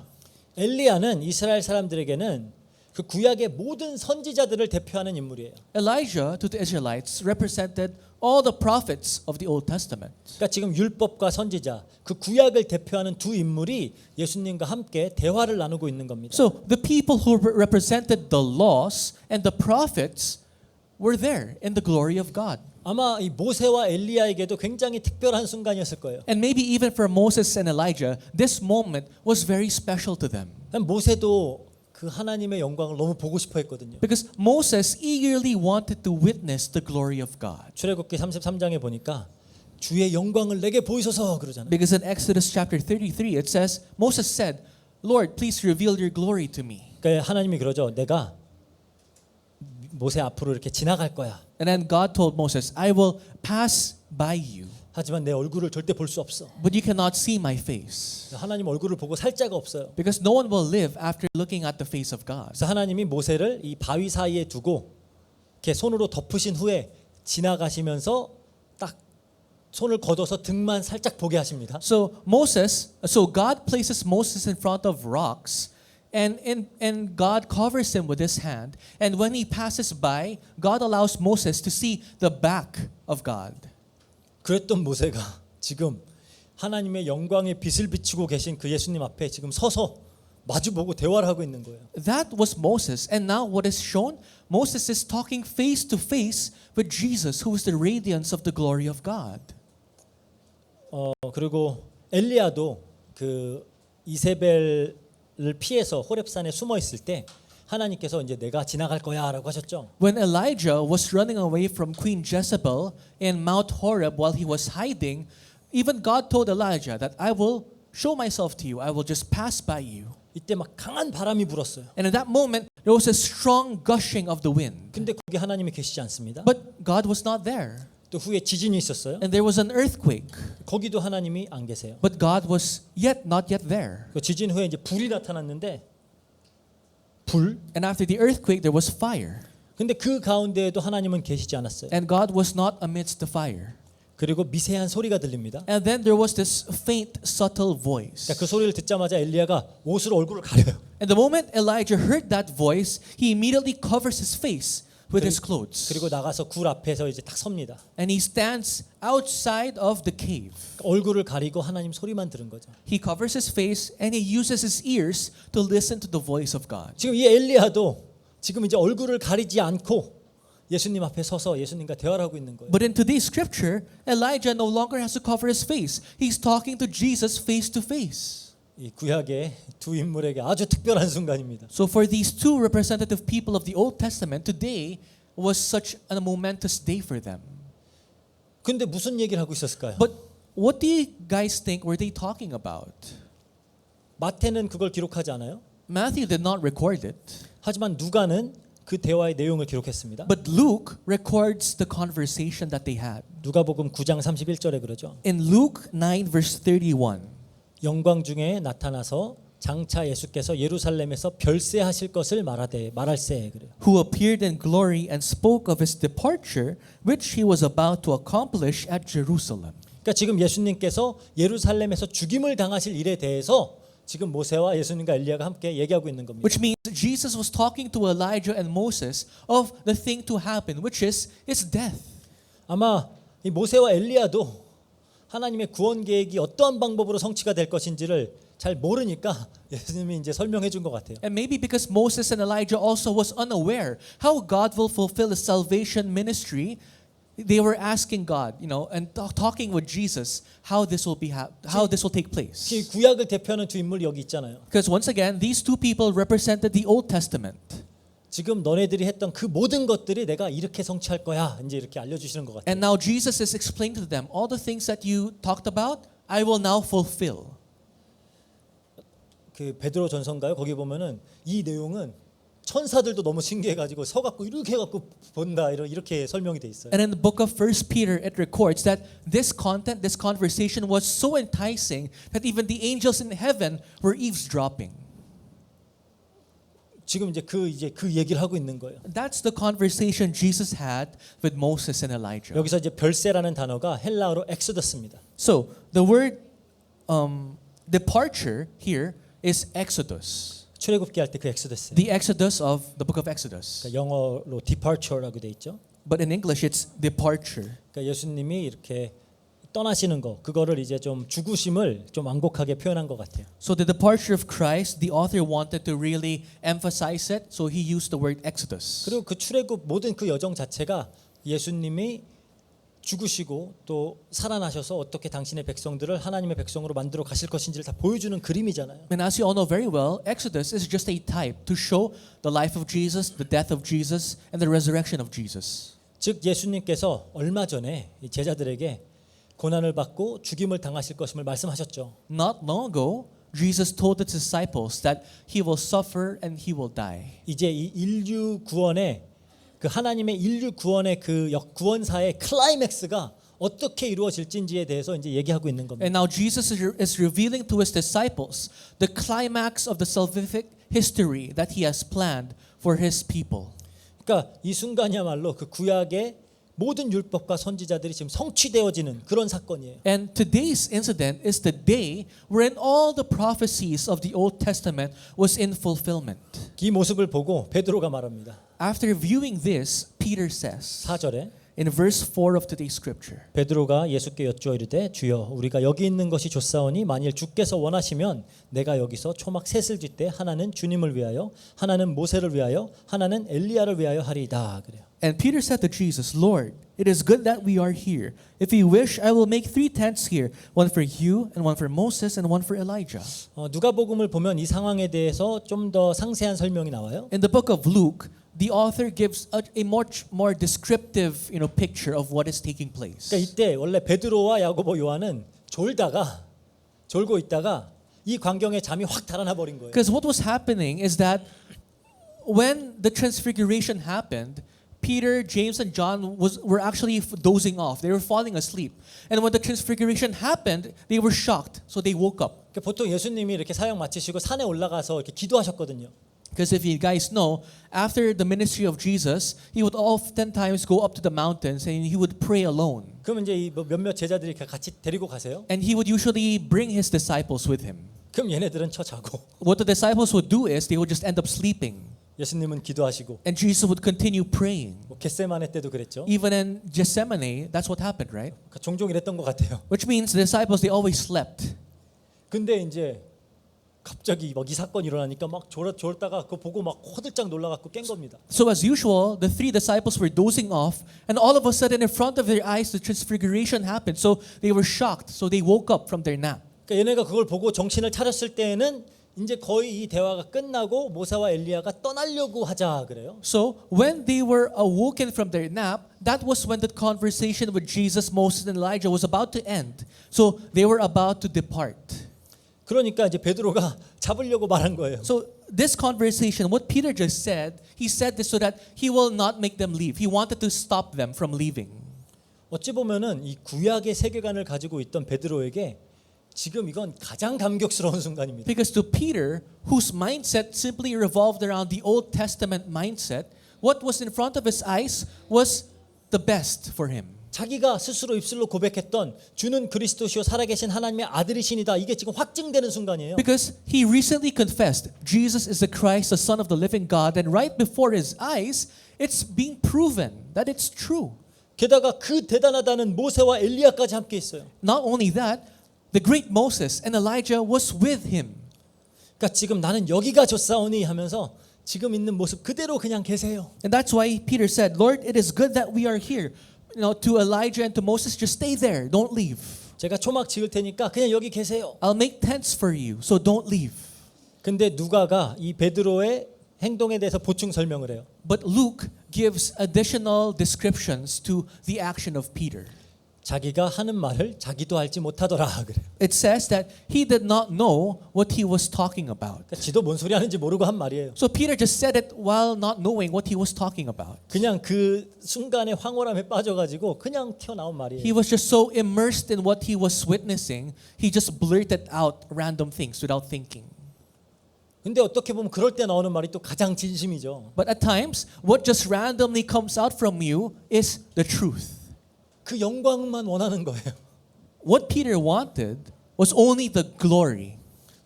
엘리야는 이스라엘 사람들에게는 그 구약의 모든 선지자들을 대표하는 인물이에요. Elijah, to the Israelites, represented all the prophets of the Old Testament. 그러니까 지금 율법과 선지자, 그 구약을 대표하는 두 인물이 예수님과 함께 대화를 나누고 있는 겁니다. So, the people who represented the laws and the prophets were there in the glory of God. 아마 이 모세와 엘리야에게도 굉장히 특별한 순간이었을 거예요. And maybe even for Moses and Elijah, this moment was very special to them. 모세도 그 하나님의 영광을 너무 보고 싶어 했거든요. Because Moses eagerly wanted to witness the glory of God. 출애굽기 33장에 보니까 주의 영광을 내게 보이소서 그러잖아요. Because in Exodus chapter 33 it says, Moses said, Lord, please reveal your glory to me. 그러니까 하나님이 그러죠. 내가 모세 앞으로 이렇게 지나갈 거야. And then God told Moses, I will pass by you, 하지만 내 얼굴을 절대 볼 수 없어. but you cannot see my face. 하나님 얼굴을 보고 살 자가 없어요. Because no one will live after looking at the face of God. 그래서 하나님이 모세를 이 바위 사이에 두고 이렇게 손으로 덮으신 후에 지나가시면서 딱 손을 걷어서 등만 살짝 보게 하십니다. So God places Moses in front of rocks, and God covers him with his hand. And when he passes by, God allows Moses to see the back of God. 그랬던 모세가 지금 하나님의 영광의 빛을 비추고 계신 그 예수님 앞에 지금 서서 마주보고 대화를 하고 있는 거예요. That was Moses. And now what is shown? Moses is talking face to face with Jesus, who is the radiance of the glory of God. 그리고 엘리야도 그 이세벨을 피해서 호렙산에 숨어 있을 때 하나님께서 이제 내가 지나갈 거야라고 하셨죠. When Elijah was running away from Queen Jezebel in Mount Horeb while he was hiding, even God told Elijah that I will show myself to you. I will just pass by you. 이때 막 강한 바람이 불었어요. And in that moment, there was a strong gushing of the wind. 근데 거기 하나님이 계시지 않습니다. But God was not there. 또 후에 지진이 있었어요. And there was an earthquake. 거기도 하나님이 안 계세요. But God was not yet there. 그 지진 후에 이제 불이 나타났는데 불. And after the earthquake, there was fire. 근데 그 가운데에도 하나님은 계시지 않았어요. And God was not amidst the fire. 그리고 미세한 소리가 들립니다. And then there was this faint, subtle voice. 그러니까 그 소리를 듣자마자 엘리야가 옷으로 얼굴을 가려요. And the moment Elijah heard that voice, he immediately covers his face with his clothes. 그리고 나가서 굴 앞에서 이제 딱 섭니다. And he stands outside of the cave. 얼굴을 가리고 하나님 소리만 들은 거죠. He covers his face and he uses his ears to listen to the voice of God. 지금 이 엘리야도 지금 이제 얼굴을 가리지 않고 예수님 앞에 서서 예수님과 대화를 하고 있는 거예요. But in today's scripture, Elijah no longer has to cover his face. He's talking to Jesus face to face. 이 구약의 두 인물에게 아주 특별한 순간입니다. So for these two representative people of the Old Testament, today was such a momentous day for them. 근데 무슨 얘기를 하고 있었을까요? But what do you guys think were they talking about? 마태는 그걸 기록하지 않아요. Matthew did not record it, 하지만 누가는 그 대화의 내용을 기록했습니다. but Luke records the conversation that they had. 누가복음 9장 31절에 그러죠. In Luke 9 verse 31, 영광 중에 나타나서 장차 예수께서 예루살렘에서 별세하실 것을 말할세 그래요. who appeared in glory and spoke of his departure, which he was about to accomplish at Jerusalem. 그러니까 지금 예수님께서 예루살렘에서 죽임을 당하실 일에 대해서 지금 모세와 예수님과 엘리야가 함께 얘기하고 있는 겁니다. Which means Jesus was talking to Elijah and Moses of the thing to happen, which is his death. 아마 이 모세와 엘리야도 하나님의 구원 계획이 어떠한 방법으로 성취가 될 것인지를 잘 모르니까 예수님이 이제 설명해 준 것 같아요. And maybe because Moses and Elijah also was unaware how God will fulfill his salvation ministry, they were asking God, and talking with Jesus how this will take 이 place. 구약을 대표하는 두 인물이 여기 있잖아요. Because once again, these two people represented the Old Testament. 지금 너네들이 했던 그 모든 것들이 내가 이렇게 성취할 거야. 이제 이렇게 알려주시는 것 같아요. And now Jesus is explaining to them all the things that you talked about, I will now fulfill. 그 베드로 전서인가요? 거기 보면은 이 내용은 천사들도 너무 신기해가지고 서갖고 이렇게 해갖고 본다 이렇게 설명이 돼 있어요. And in the book of 1 Peter, it records that this content, this conversation was so enticing that even the angels in heaven were eavesdropping. 지금 이제 그 얘기를 하고 있는 거예요. That's the conversation Jesus had with Moses and Elijah. 여기서 이제 별세라는 단어가 헬라어로 엑소더스입니다. So the word departure here is Exodus. 출애굽기 할 때 그 엑소더스. The Exodus of the book of Exodus. 그러니까 영어로 departure라고 돼 있죠. But in English, it's departure. 그러니까 예수님이 이렇게 떠나시는 거 그거를 이제 좀 죽으심을 좀 완곡하게 표현한 것 같아요. So the departure of Christ, the author wanted to really emphasize it, so he used the word Exodus. 그리고 그 출애굽 모든 그 여정 자체가 예수님이 죽으시고 또 살아나셔서 어떻게 당신의 백성들을 하나님의 백성으로 만들어 가실 것인지를 다 보여주는 그림이잖아요. And as you all know very well, Exodus is just a type to show the life of Jesus, the death of Jesus, and the resurrection of Jesus. 즉 예수님께서 얼마 전에 이 제자들에게 고난을 받고 죽임을 당하실 것임을 말씀하셨죠. Not long ago, Jesus told his disciples that he will suffer and he will die. 이제 이 인류 구원의 그 하나님의 인류 구원의 그 구원사의 클라이맥스가 어떻게 이루어질지에 대해서 이제 얘기하고 있는 겁니다. And now Jesus is revealing to his disciples the climax of the salvific history that he has planned for his people. 그러니까 이 순간이야말로 그 구약의 모든 율법과 선지자들이 지금 성취되어지는 그런 사건이에요. And today's incident is the day wherein all the prophecies of the Old Testament was in fulfillment. 이 모습을 보고 베드로가 말합니다. After viewing this, Peter says 4절에 in verse 4 of today's scripture, 베드로가 예수께 여쭈어 이르되 주여 우리가 여기 있는 것이 좋사오니 만일 주께서 원하시면 내가 여기서 초막 셋을 짓되 하나는 주님을 위하여 하나는 모세를 위하여 하나는 엘리야를 위하여 하리이다 그래요. and Peter said to Jesus, Lord, it is good that we are here. If you wish, I will make 3 tents here, one for you and one for Moses and one for Elijah. 누가복음을 보면 이 상황에 대해서 좀 더 상세한 설명이 나와요. In the book of Luke, the author gives a much more descriptive, picture of what is taking place. 그러니까 이때 원래 베드로와 야고보 요한은 졸고 있다가 이 광경에 잠이 확 달아나 버린 거예요. Because what was happening is that when the transfiguration happened, Peter, James, and John were actually dozing off. They were falling asleep. And when the transfiguration happened, they were shocked. So they woke up. 그러니까 보통 예수님이 이렇게 사역 마치시고 산에 올라가서 이렇게 기도하셨거든요. Because if you guys know, after the ministry of Jesus, he would oftentimes go up to the mountains and he would pray alone. 그러면 이제 이 몇몇 제자들이 같이 데리고 가세요. And he would usually bring his disciples with him. 그럼 얘네들은 자고 What the disciples would do is they would just end up sleeping. 예수님은 기도하시고 And Jesus would continue praying. 겟세마네 때도 그랬죠. Even in Gethsemane, that's what happened, right? 종종 이랬던 것 같아요. Which means the disciples, they always slept. 근데 이제 갑자기 막 이 사건이 일어나니까 막 졸다가 그거 보고 막 호들짝 놀라갖고 깬 겁니다. So as usual, the three disciples were dozing off, and all of a sudden in front of their eyes, the transfiguration happened. So they were shocked. So they woke up from their nap. 그러니까 얘네가 그걸 보고 정신을 차렸을 때에는 이제 거의 이 대화가 끝나고 모세와 엘리야가 떠나려고 하자 그래요. So when they were awoken from their nap, that was when the conversation with Jesus, Moses, and Elijah was about to end. So they were about to depart. 그러니까 이제 베드로가 잡으려고 말한 거예요. So this conversation, what Peter just said, he said this so that he will not make them leave. He wanted to stop them from leaving. 어찌 보면은 이 구약의 세계관을 가지고 있던 베드로에게 지금 이건 가장 감격스러운 순간입니다. Because to Peter, whose mindset simply revolved around the Old Testament mindset, what was in front of his eyes was the best for him. 자기가 스스로 입술로 고백했던 주는 그리스도시요 살아계신 하나님의 아들이시니다. 이게 지금 확증되는 순간이에요. Because he recently confessed Jesus is the Christ, the Son of the living God, and right before his eyes, it's being proven that it's true. 게다가 그 대단하다는 모세와 엘리야까지 함께 있어요. Not only that, the great Moses and Elijah was with him. 그러니까 지금 나는 여기가 좋사오니 하면서 지금 있는 모습 그대로 그냥 계세요. And that's why Peter said, Lord, it is good that we are here. You know, to Elijah and to Moses, just stay there, don't leave. 제가 초막 지을 테니까 그냥 여기 계세요. I'll make tents for you, so don't leave. 근데 누가가 이 베드로의 행동에 대해서 보충 설명을 해요. But Luke gives additional descriptions to the action of Peter. 자기가 하는 말을 자기도 알지 못하더라 그래요. It says that he did not know what he was talking about. 그러니까 지도 뭔 소리 하는지 모르고 한 말이에요. So Peter just said it while not knowing what he was talking about. 그냥 그 순간의 황홀함에 빠져가지고 그냥 튀어나온 말이에요. He was just so immersed in what he was witnessing, he just blurted out random things without thinking. 근데 어떻게 보면 그럴 때 나오는 말이 또 가장 진심이죠. But at times, what just randomly comes out from you is the truth. 그 영광만 원하는 거예요. What Peter wanted was only the glory.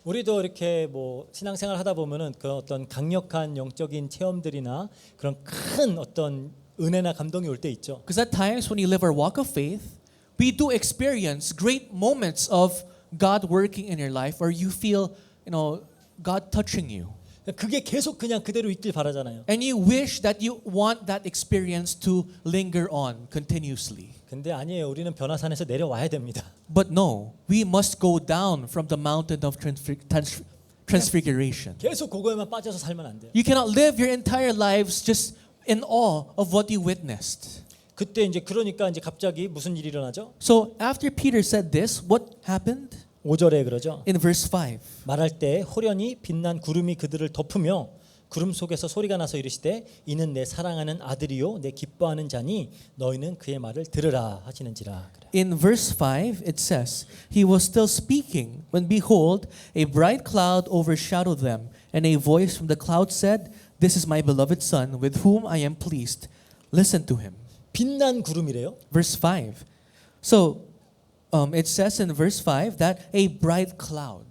우리도 이렇게 뭐 신앙생활 하다 보면은 그런 어떤 강력한 영적인 체험들이나 그런 큰 어떤 은혜나 감동이 올 때 있죠. Because at times when you live our walk of faith, we do experience great moments of God working in your life, or you feel, God touching you. 그게 계속 그냥 그대로 있길 바라잖아요. And you wish that you want that experience to linger on continuously. 근데 아니에요. 우리는 변화산에서 내려와야 됩니다. But no, we must go down from the mountain of transfiguration. 계속 그거에만 빠져서 살면 안 돼요. You cannot live your entire lives just in awe of what you witnessed. 그때 이제 그러니까 이제 갑자기 무슨 일이 일어나죠? So after Peter said this, what happened? 5절에 그러죠. In verse 5. 말할 때 호련히 빛난 구름이 그들을 덮으며 구름 속에서 소리가 나서 이르시되 이는 내 사랑하는 아들이요 내 기뻐하는 자니 너희는 그의 말을 들으라 하시는지라. 그래. In verse 5 it says, He was still speaking when behold a bright cloud overshadowed them and a voice from the cloud said, This is my beloved son with whom I am pleased. Listen to him. 빛난 구름이래요. Verse 5. So it says in verse 5 that a bright cloud.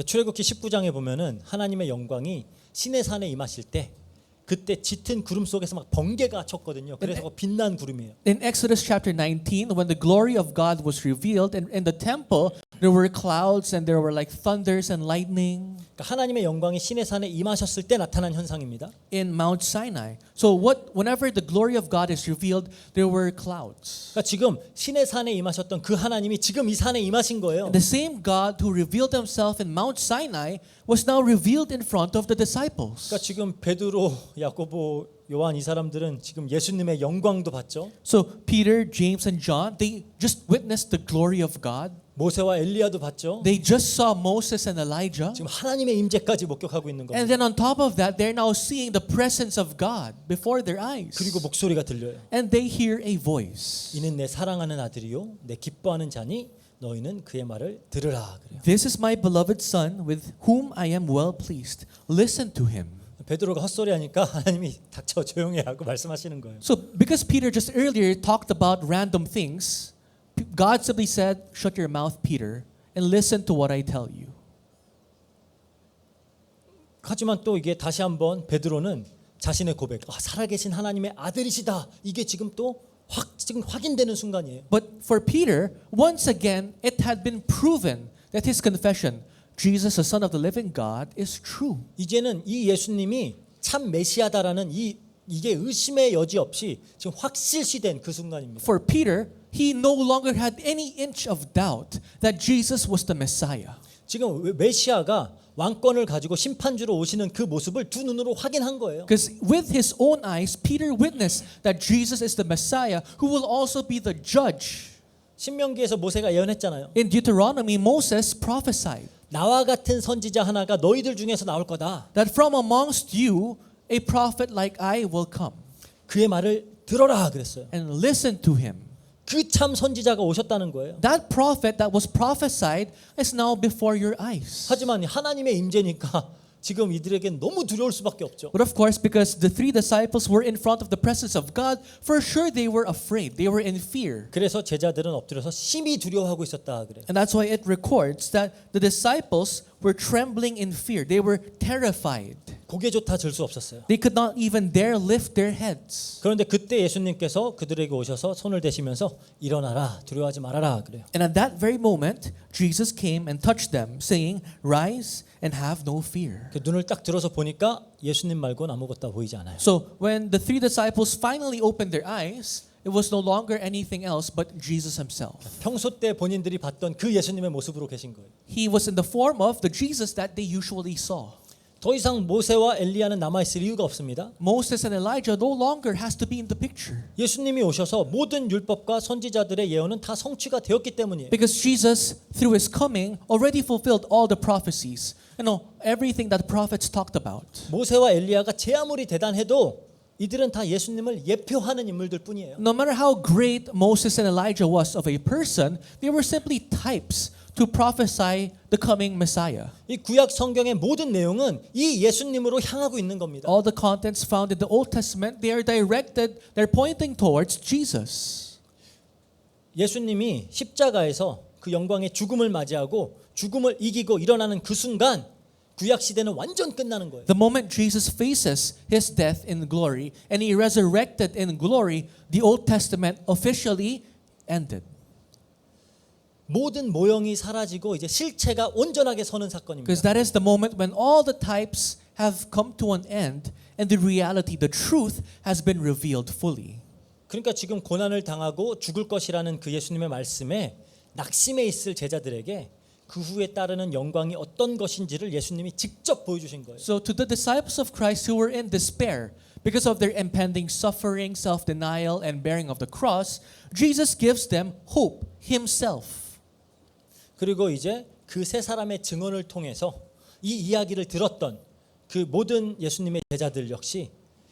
출애굽기 19장에 보면은 하나님의 영광이 시내산에 임하실 때 그때 짙은 구름 속에서 막 번개가 쳤거든요. 그래서 빛난 구름이에요. In Exodus chapter 19, when the glory of God was revealed in the temple, there were clouds and there were like thunders and lightning. 그러니까 하나님의 영광이 시내산에 임하셨을 때 나타난 현상입니다. In Mount Sinai. So whenever the glory of God is revealed, there were clouds. 그러니까 지금 시내산에 임하셨던 그 하나님이 지금 이 산에 임하신 거예요. The same God who revealed himself in Mount Sinai was now revealed in front of the disciples. 그러니까 지금 베드로, 야고보, 요한 이 사람들은 지금 예수님의 영광도 봤죠. So Peter, James, and John, they just witnessed the glory of God. 모세와 엘리야도 봤죠. They just saw Moses and Elijah. 지금 하나님의 임재까지 목격하고 있는 And 겁니다. then on top of that, they're now seeing the presence of God before their eyes. 그리고 목소리가 들려요. And they hear a voice. 이는 내 사랑하는 아들이요 내 기뻐하는 자니 너희는 그의 말을 들으라 그래요. This is my beloved son with whom I am well pleased. Listen to him. 베드로가 헛소리하니까 하나님이 닥쳐 조용히 하고 말씀하시는 거예요. So because Peter just earlier talked about random things, God simply said, "Shut your mouth, Peter, and listen to what I tell you." 하지만 또 이게 다시 한번 베드로는 자신의 고백, 살아계신 하나님의 아들이시다. 이게 지금 또 지금 확인되는 순간이에요. But for Peter, once again, it had been proven that his confession, Jesus, the Son of the living God, is true. 이제는 이 예수님이 참 메시아다라는 이게 의심의 여지 없이 지금 확실시된 그 순간입니다. For Peter, he no longer had any inch of doubt that Jesus was the Messiah. 지금 메시아가 왕권을 가지고 심판주로 오시는 그 모습을 두 눈으로 확인한 거예요. Because with his own eyes, Peter witnessed that Jesus is the Messiah who will also be the judge. 신명기에서 모세가 예언했잖아요. In Deuteronomy, Moses prophesied 나와 같은 선지자 하나가 너희들 중에서 나올 거다. that from amongst you, a prophet like I will come. 그의 말을 들어라 그랬어요. And listen to him. 그 참 선지자가 오셨다는 거예요. That prophet that was prophesied is now before your eyes. 하지만 하나님의 임재니까 지금 이들에겐 너무 두려울 수밖에 없죠. But of course, because the three disciples were in front of the presence of God, for sure they were afraid. They were in fear. 그래서 제자들은 엎드려서 심히 두려워하고 있었다 그래요. And that's why it records that the disciples were trembling in fear. They were terrified. 고개조차 들 수 없었어요. They could not even dare lift their heads. 그런데 그때 예수님께서 그들에게 오셔서 손을 대시면서 일어나라 두려워하지 말아라 그래요. And at that very moment, Jesus came and touched them, saying, "Rise and have no fear." 그 눈을 딱 들어서 보니까 예수님 말고는 아무것도 보이지 않아요. So when the three disciples finally opened their eyes, it was no longer anything else but Jesus himself. 평소 때 본인들이 봤던 그 예수님의 모습으로 계신 거예요. He was in the form of the Jesus that they usually saw. 더 이상 모세와 엘리야는 남아 있을 이유가 없습니다. Moses and Elijah no longer has to be in the picture. 예수님이 오셔서 모든 율법과 선지자들의 예언은 다 성취가 되었기 때문이에요. Because Jesus, through his coming, already fulfilled all the prophecies. Everything that the prophets talked about. 모세와 엘리야가 제 아무리 대단해도 이들은 다 예수님을 예표하는 인물들 뿐이에요. No matter how great Moses and Elijah was of a person, they were simply types to prophesy the coming Messiah. 이 구약 성경의 모든 내용은 이 예수님으로 향하고 있는 겁니다. All the contents found in the Old Testament, they are directed, they're pointing towards Jesus. 예수님이 십자가에서 그 영광의 죽음을 맞이하고 죽음을 이기고 일어나는 그 순간 구약 시대는 완전 끝나는 거예요. The moment Jesus faces his death in glory and he resurrected in glory, the Old Testament officially ended. 모든 모형이 사라지고 이제 실체가 온전하게 서는 사건입니다. Because that is the moment when all the types have come to an end and the reality, the truth has been revealed fully. 그러니까 지금 고난을 당하고 죽을 것이라는 그 예수님의 말씀에 낙심해 있을 제자들에게 그 후에 따르는 영광이 어떤 것인지를 예수님이 직접 보여주신 거예요. So to the disciples of Christ who were in despair because of their impending suffering, self-denial, and bearing of the cross, Jesus gives them hope himself. 그리고 이제 그 세 사람의 증언을 통해서 이 이야기를 들었던 그 모든 예수님의 제자들 역시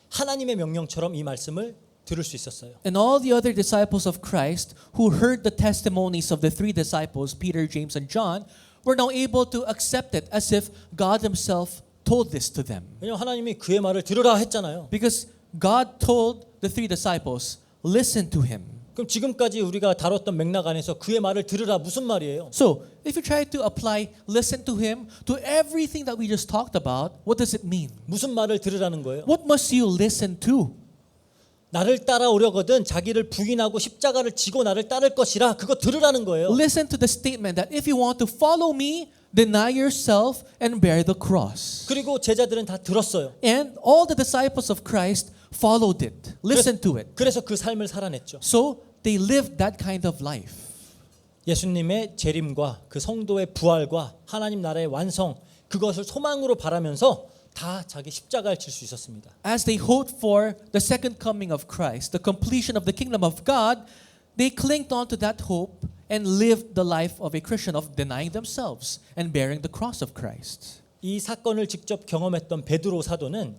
하나님의 명령처럼 이 말씀을 들을 수 있었어요. And all the other disciples of Christ who heard the testimonies of the three disciples, Peter, James, and John, were now able to accept it as if God himself told this to them. 왜냐하면 하나님이 그의 말을 들으라 했잖아요. Because God told the three disciples, listen to him. 그럼 지금까지 우리가 다뤘던 맥락 안에서 그의 말을 들으라 무슨 말이에요? So, if you try to apply listen to him to everything that we just talked about, what does it mean? 무슨 말을 들으라는 거예요? What must you listen to? 나를 따라오려거든 자기를 부인하고 십자가를 지고 나를 따를 것이라 그거 들으라는 거예요. Listen to the statement that if you want to follow me, deny yourself and bear the cross. 그리고 제자들은 다 들었어요. And all the disciples of Christ followed it, listened to it. 그래서 그 삶을 살아냈죠. So they lived that kind of life. 예수님의 재림과 그 성도의 부활과 하나님 나라의 완성 그것을 소망으로 바라면서 다 자기 십자가를 질 수 있었습니다. As they hoped for the second coming of Christ, the completion of the kingdom of God, they clinged on to that hope and lived the life of a Christian of denying themselves and bearing the cross of Christ. 이 사건을 직접 경험했던 베드로 사도는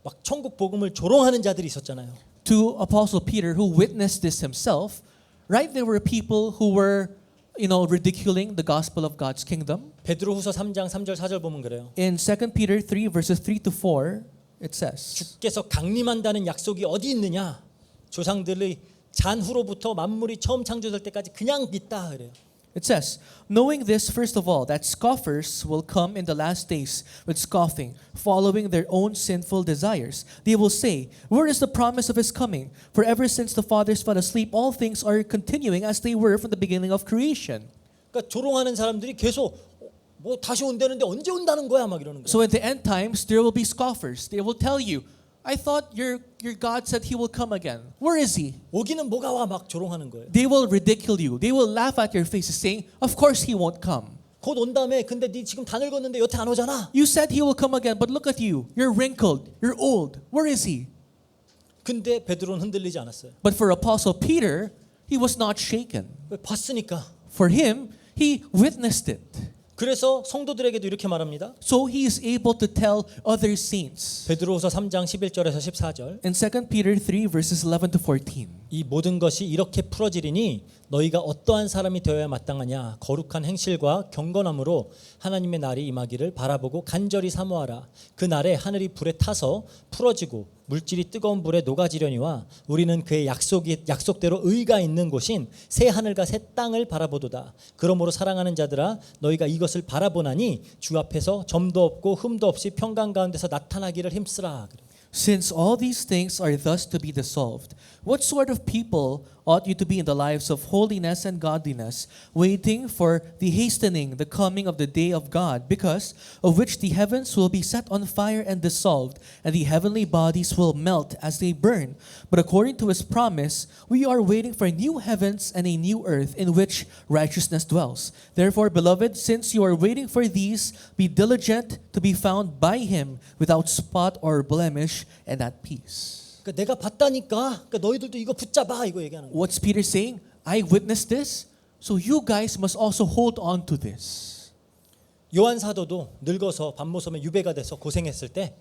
막 천국 복음을 조롱하는 자들이 있었잖아요. To Apostle Peter, who witnessed this himself, right, there were people who were, ridiculing the gospel of God's kingdom. 베드로후서 3장 3절 4절 보면 그래요. In 2 Peter 3 verses 3 to 4, it says, 주께서 강림한다는 약속이 어디 있느냐? 조상들의 잔후로부터 만물이 처음 창조될 때까지 그냥 믿다 그래요. It says, knowing this, first of all, that scoffers will come in the last days with scoffing, following their own sinful desires. They will say, where is the promise of his coming? For ever since the fathers fell asleep, all things are continuing as they were from the beginning of creation. 그러니까 조롱하는 사람들이 계속 뭐 다시 온다는데 언제 온다는 거야 막 이러는 거예요. So in the end times, there will be scoffers. They will tell you, I thought your God said he will come again. Where is he? 오기는 뭐가 와 막 조롱하는 거예요. They will ridicule you. They will laugh at your faces saying, of course he won't come. 곧 온다며. 근데 네 지금 다 늙었는데 여태 안 오잖아. You said he will come again, but look at you. You're wrinkled. You're old. Where is he? 근데 베드로는 흔들리지 않았어요. But for Apostle Peter, he was not shaken. 왜? 봤으니까. For him, he witnessed it. 그래서 성도들에게도 이렇게 말합니다. So he is able to tell other saints. 베드로후서 3장 11절에서 14절. In 2 Peter 3 verses 11 to 14. 이 모든 것이 이렇게 풀어지리니 너희가 어떠한 사람이 되어야 마땅하냐 거룩한 행실과 경건함으로 하나님의 날이 임하기를 바라보고 간절히 사모하라. 그 날에 하늘이 불에 타서 풀어지고 물질이 뜨거운 불에 녹아지려니와 우리는 그의 약속대로 의가 있는 곳인 새 하늘과 새 땅을 바라보도다. 그러므로 사랑하는 자들아 너희가 이것을 바라보나니 주 앞에서 점도 없고 흠도 없이 평강 가운데서 나타나기를 힘쓰라. Since all these things are thus to be dissolved, what sort of people ought you to be in the lives of holiness and godliness, waiting for the hastening, the coming of the day of God, because of which the heavens will be set on fire and dissolved, and the heavenly bodies will melt as they burn. But according to his promise, we are waiting for new heavens and a new earth in which righteousness dwells. Therefore, beloved, since you are waiting for these, be diligent to be found by him without spot or blemish and at peace. 그러니까 내가 봤다니까. 그러니까 너희들도 이거 붙잡아 이거 얘기하는 거예요. What's Peter saying? I witnessed this, so you guys must also hold on to this. 요한 사도도 늙어서 밤모섬에 유배가 돼서 고생했을 때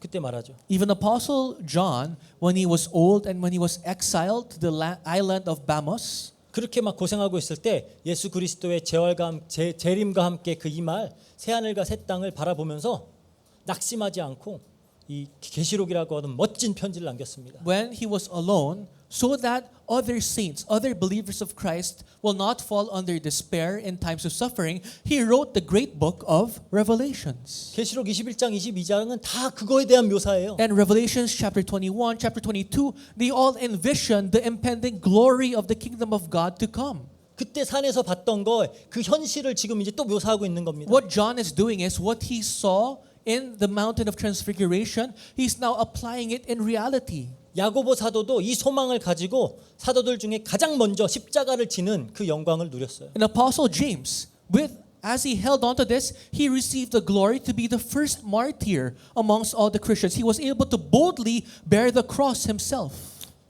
그때 말하죠. Even Apostle John, when he was old and when he was exiled to the island of Bamos, 그렇게 막 고생하고 있을 때 예수 그리스도의 재림과 함께 그 이말 새 하늘과 새 땅을 바라보면서 낙심하지 않고 이 계시록이라고 하는 멋진 편지를 남겼습니다. when he was alone, so that other saints, other believers of Christ will not fall under despair in times of suffering, he wrote the great book of Revelations. 계시록 21장 22장은 다 그거에 대한 묘사예요. And Revelations chapter 21, chapter 22, they all envision the impending glory of the kingdom of God to come. 그때 산에서 봤던 거 그 현실을 지금 이제 또 묘사하고 있는 겁니다. What John is doing is what he saw in the mountain of transfiguration, he's now applying it in reality. 야고보 사도도 이 소망을 가지고 사도들 중에 가장 먼저 십자가를 지는 그 영광을 누렸어요. And Apostle James, as he held on to this, he received the glory to be the first martyr amongst all the Christians. He was able to boldly bear the cross himself.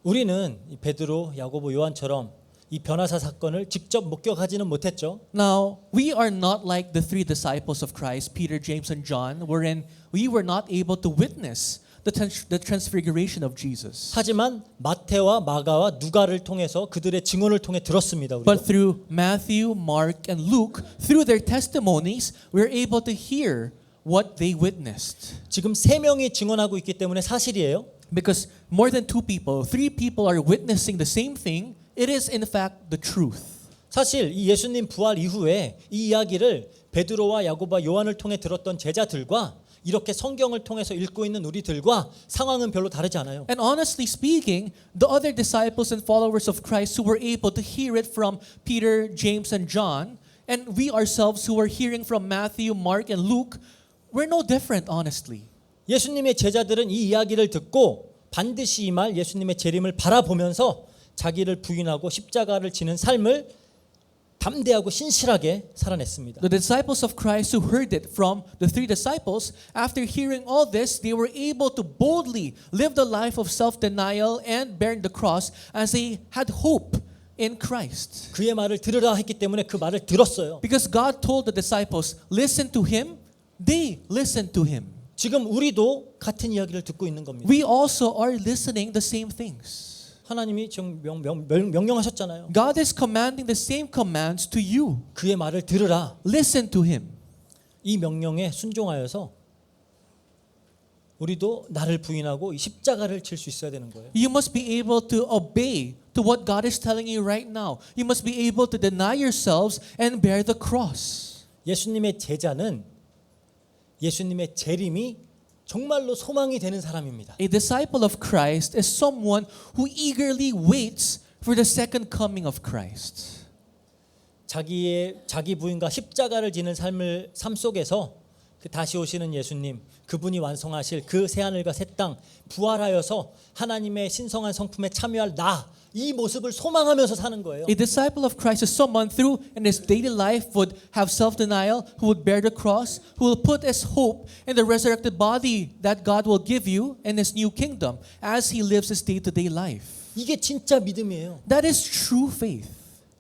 우리는 이 베드로, 야고보, 요한처럼 이 변화사 사건을 직접 목격하지는 못했죠. Now, we are not like the three disciples of Christ, Peter, James, and John, wherein we were not able to witness the transfiguration of Jesus. 하지만 마태와 마가와 누가를 통해서 그들의 증언을 통해 들었습니다. 우리도. But through Matthew, Mark, and Luke, through their testimonies, we're able to hear what they witnessed. 지금 세 명이 증언하고 있기 때문에 사실이에요. Because more than two people, three people are witnessing the same thing, it is in fact the truth. 사실 이 예수님 부활 이후에 이 이야기를 베드로와 야고보와 요한을 통해 들었던 제자들과 이렇게 성경을 통해서 읽고 있는 우리들과 상황은 별로 다르지 않아요. And honestly speaking, the other disciples and followers of Christ who were able to hear it from Peter, James, and John, and we ourselves who are hearing from Matthew, Mark, and Luke, we're no different, honestly. 예수님의 제자들은 이 이야기를 듣고 반드시 이 말 예수님의 재림을 바라보면서 자기를 부인하고 십자가를 지는 삶을 담대하고 신실하게 살아냈습니다. The disciples of Christ who heard it from the three disciples, after hearing all this, they were able to boldly live the life of self-denial and bearing the cross as they had hope in Christ. 그의 말을 들으라 했기 때문에 그 말을 들었어요. Because God told the disciples, listen to him, they listened to him. 지금 우리도 같은 이야기를 듣고 있는 겁니다. We also are listening the same things. 하나님이 지금 명령하셨잖아요. God is commanding the same commands to you. 그의 말을 들으라. Listen to him. 이 명령에 순종하여서 우리도 나를 부인하고 이 십자가를 질 수 있어야 되는 거예요. You must be able to obey to what God is telling you right now. You must be able to deny yourselves and bear the cross. 예수님의 제자는 예수님의 재림이 정말로 소망이 되는 사람입니다. A disciple of Christ is someone who eagerly waits for the second coming of Christ. 자기 부인과 십자가를 지는 삶 속에서 그 다시 오시는 예수님, 그분이 완성하실 그 새하늘과 새 땅 부활하여서 하나님의 신성한 성품에 참여할 이 모습을 소망하면서 사는 거예요. A disciple of Christ is someone through in his daily life would have self-denial, who would bear the cross, who will put his hope in the resurrected body that God will give you in his new kingdom as he lives his day-to-day life. 이게 진짜 믿음이에요. That is true faith.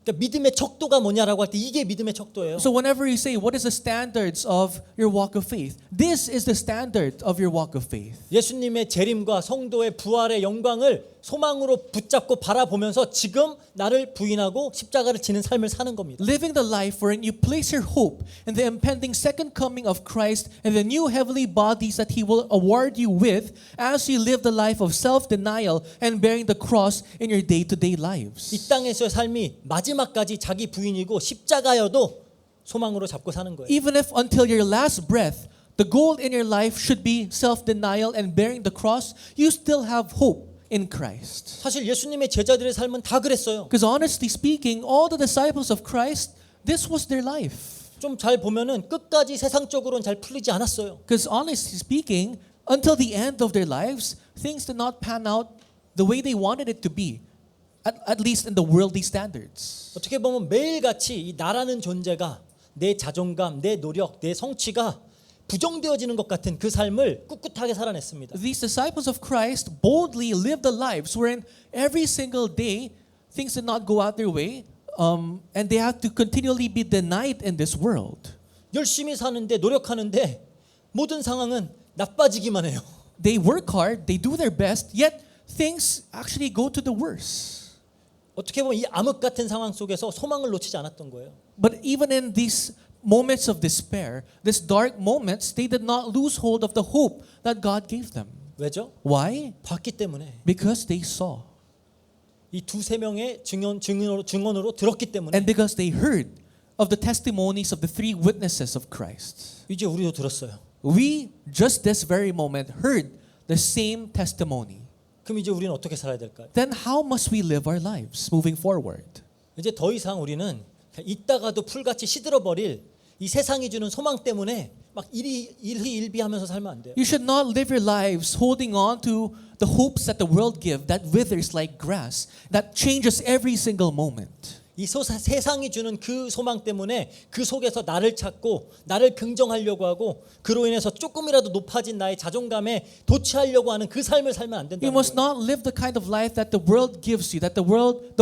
그러니까 믿음의 척도가 뭐냐라고 할 때 이게 믿음의 척도예요. So whenever you say, what is the standards of your walk of faith? This is the standard of your walk of faith. 예수님의 재림과 성도의 부활의 영광을 소망으로 붙잡고 바라보면서 지금 나를 부인하고 십자가를 지는 삶을 사는 겁니다. Living the life wherein you place your hope in the impending second coming of Christ and the new heavenly bodies that He will award you with as you live the life of self-denial and bearing the cross in your day-to-day lives. 이 땅에서의 삶이 마지막까지 자기 부인이고 십자가여도 소망으로 잡고 사는 거예요. Even if until your last breath, the goal in your life should be self-denial and bearing the cross, you still have hope in Christ. 사실 예수님의 제자들의 삶은 다 그랬어요. Because honestly speaking, all the disciples of Christ, this was their life. 좀 잘 보면은 끝까지 세상적으로는 잘 풀리지 않았어요. Because honestly speaking, until the end of their lives, things did not pan out the way they wanted it to be, at least in the worldly standards. 어떻게 보면 매일같이 이 나라는 존재가 내 자존감, 내 노력, 내 성취가 부정되어지는 것 같은 그 삶을 꿋꿋하게 살아냈습니다. These disciples of Christ boldly lived the lives wherein every single day things did not go out their way, and they had to continually be denied in this world. 열심히 사는데 노력하는데 모든 상황은 나빠지기만 해요. They work hard, they do their best, yet things actually go to the worse. 어떻게 보면 이 암흑 같은 상황 속에서 소망을 놓치지 않았던 거예요. But even in these moments of despair, these dark moments, they did not lose hold of the hope that God gave them. 왜죠? Why? 봤기 때문에. Because they saw. 이 두세 명의 증언으로 들었기 때문에. And because they heard of the testimonies of the three witnesses of Christ. 이제 우리도 들었어요. We, just this very moment, heard the same testimony. 그럼 이제 우리는 어떻게 살아야 될까요? Then how must we live our lives moving forward? 이제 더 이상 우리는 있다가도 풀같이 시들어버릴 이 세상이 주는 소망 때문에 막 일희일비하면서 살면 안 돼요. You should not live your lives holding on to the hopes that the world give that withers like grass, that changes every single moment. 이 세상이 주는 그 소망 때문에 그 속에서 나를 찾고 나를 긍정하려고 하고 그로 인해서 조금이라도 높아진 나의 자존감에 도취하려고 하는 그 삶을 살면 안 You 된다는 must 거예요. not live the kind of life that the world gives you, that the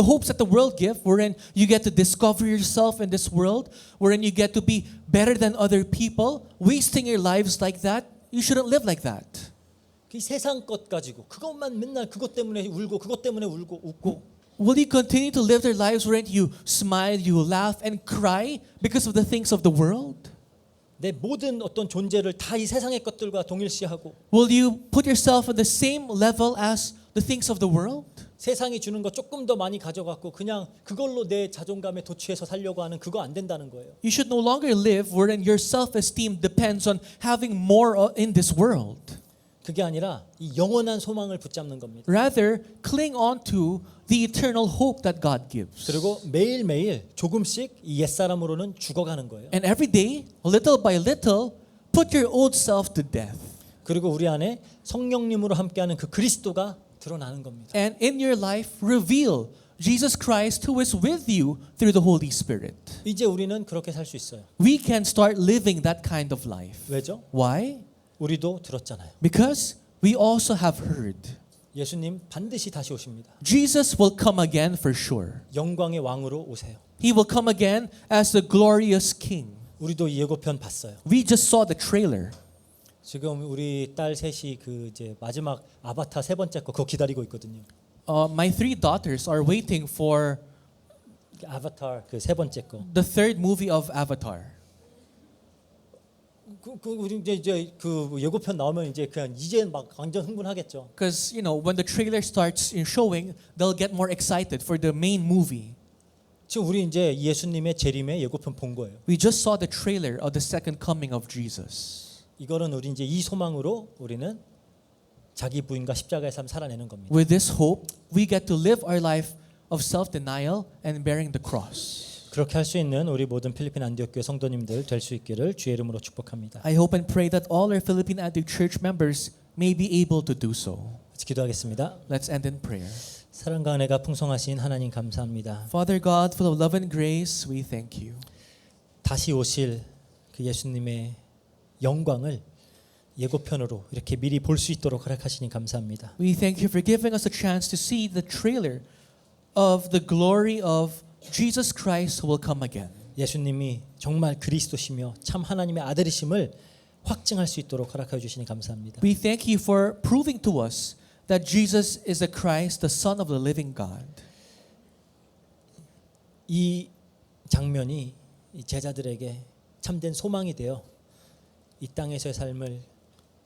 hopes that the world give, wherein you get to discover yourself in this world, wherein you get to be better than other people, wasting your lives like that. You shouldn't live like that. 그 세상 것 가지고 그것만 맨날 그것 때문에 울고 그것 때문에 울고 웃고 Will you continue to live their lives wherein you smile, you laugh, and cry because of the things of the world? 내 모든 어떤 존재를 다 이 세상의 것들과 동일시하고 Will you put yourself on the same level as the things of the world? 세상이 주는 거 조금 더 많이 가져갖고 그냥 그걸로 내 자존감에 도취해서 살려고 하는 그거 안 된다는 거예요. You should no longer live wherein your self-esteem depends on having more in this world. 그게 아니라 이 영원한 소망을 붙잡는 겁니다. Rather, cling on to the eternal hope that God gives. 그리고 매일매일 조금씩 이 옛사람으로는 죽어가는 거예요. And every day, little by little, put your old self to death. 그리고 우리 안에 성령님으로 함께하는 그 그리스도가 드러나는 겁니다. And in your life, reveal Jesus Christ who is with you through the Holy Spirit. 이제 우리는 그렇게 살 수 있어요. We can start living that kind of life. 왜죠? Why? 우리도 들었잖아요. Because we also have heard. 예수님 반드시 다시 오십니다. Jesus will come again for sure. 영광의 왕으로 오세요. He will come again as the glorious King. 우리도 이 예고편 봤어요. We just saw the trailer. 지금 우리 딸 셋이 그 이제 마지막 아바타 세 번째 거 그거 기다리고 있거든요. My three daughters are waiting for 아바타 그 세 번째 거. the third movie of Avatar. 우리 이제 그 예고편 나오면 이제 그냥 이제 막 완전 흥분하겠죠. Because when the trailer starts showing, they'll get more excited for the main movie. 지금 우리 이제 예수님의 재림의 예고편 본 거예요. We just saw the trailer of the second coming of Jesus. 이거는 우리 이제 이 소망으로 우리는 자기 부인과 십자가의 삶 살아내는 겁니다. With this hope, we get to live our life of self-denial and bearing the cross. 그렇게 할 수 있는 우리 모든 필리핀 안디옥 교회 성도님들 될 수 있기를 주의 이름으로 축복합니다. I hope and pray that all our Philippine Antioch Church members may be able to do so. 같이 기도하겠습니다. Let's end in prayer. 사랑과 은혜가 풍성하신 하나님 감사합니다. Father God, full of love and grace, we thank you. 다시 오실 그 예수님의 영광을 예고편으로 이렇게 미리 볼 수 있도록 허락하시니 감사합니다. We thank you for giving us a chance to see the trailer of the glory of Jesus Christ who will come again. 예수님이 정말 그리스도시며 참 하나님의 아들이심을 확증할 수 있도록 허락해 주시니 감사합니다. We thank you for proving to us that Jesus is the Christ, the Son of the living God. 이 장면이 이 제자들에게 참된 소망이 되어 이 땅에서의 삶을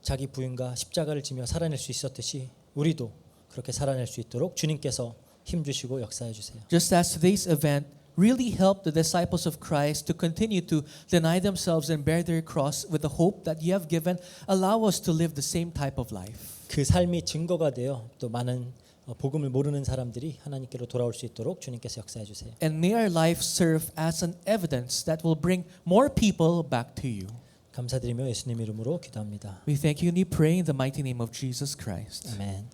자기 부인과 십자가를 지며 살아낼 수 있었듯이 우리도 그렇게 살아낼 수 있도록 주님께서 힘주시고 역사해 주세요. Just as today's event really helped the disciples of Christ to continue to deny themselves and bear their cross with the hope that you have given, allow us to live the same type of life. 그 삶이 증거가 되어 또 많은 복음을 모르는 사람들이 하나님께로 돌아올 수 있도록 주님께서 역사해 주세요. And may our life serve as an evidence that will bring more people back to you. 감사드리며 예수님 이름으로 기도합니다. We thank you and we pray in the mighty name of Jesus Christ. 아멘.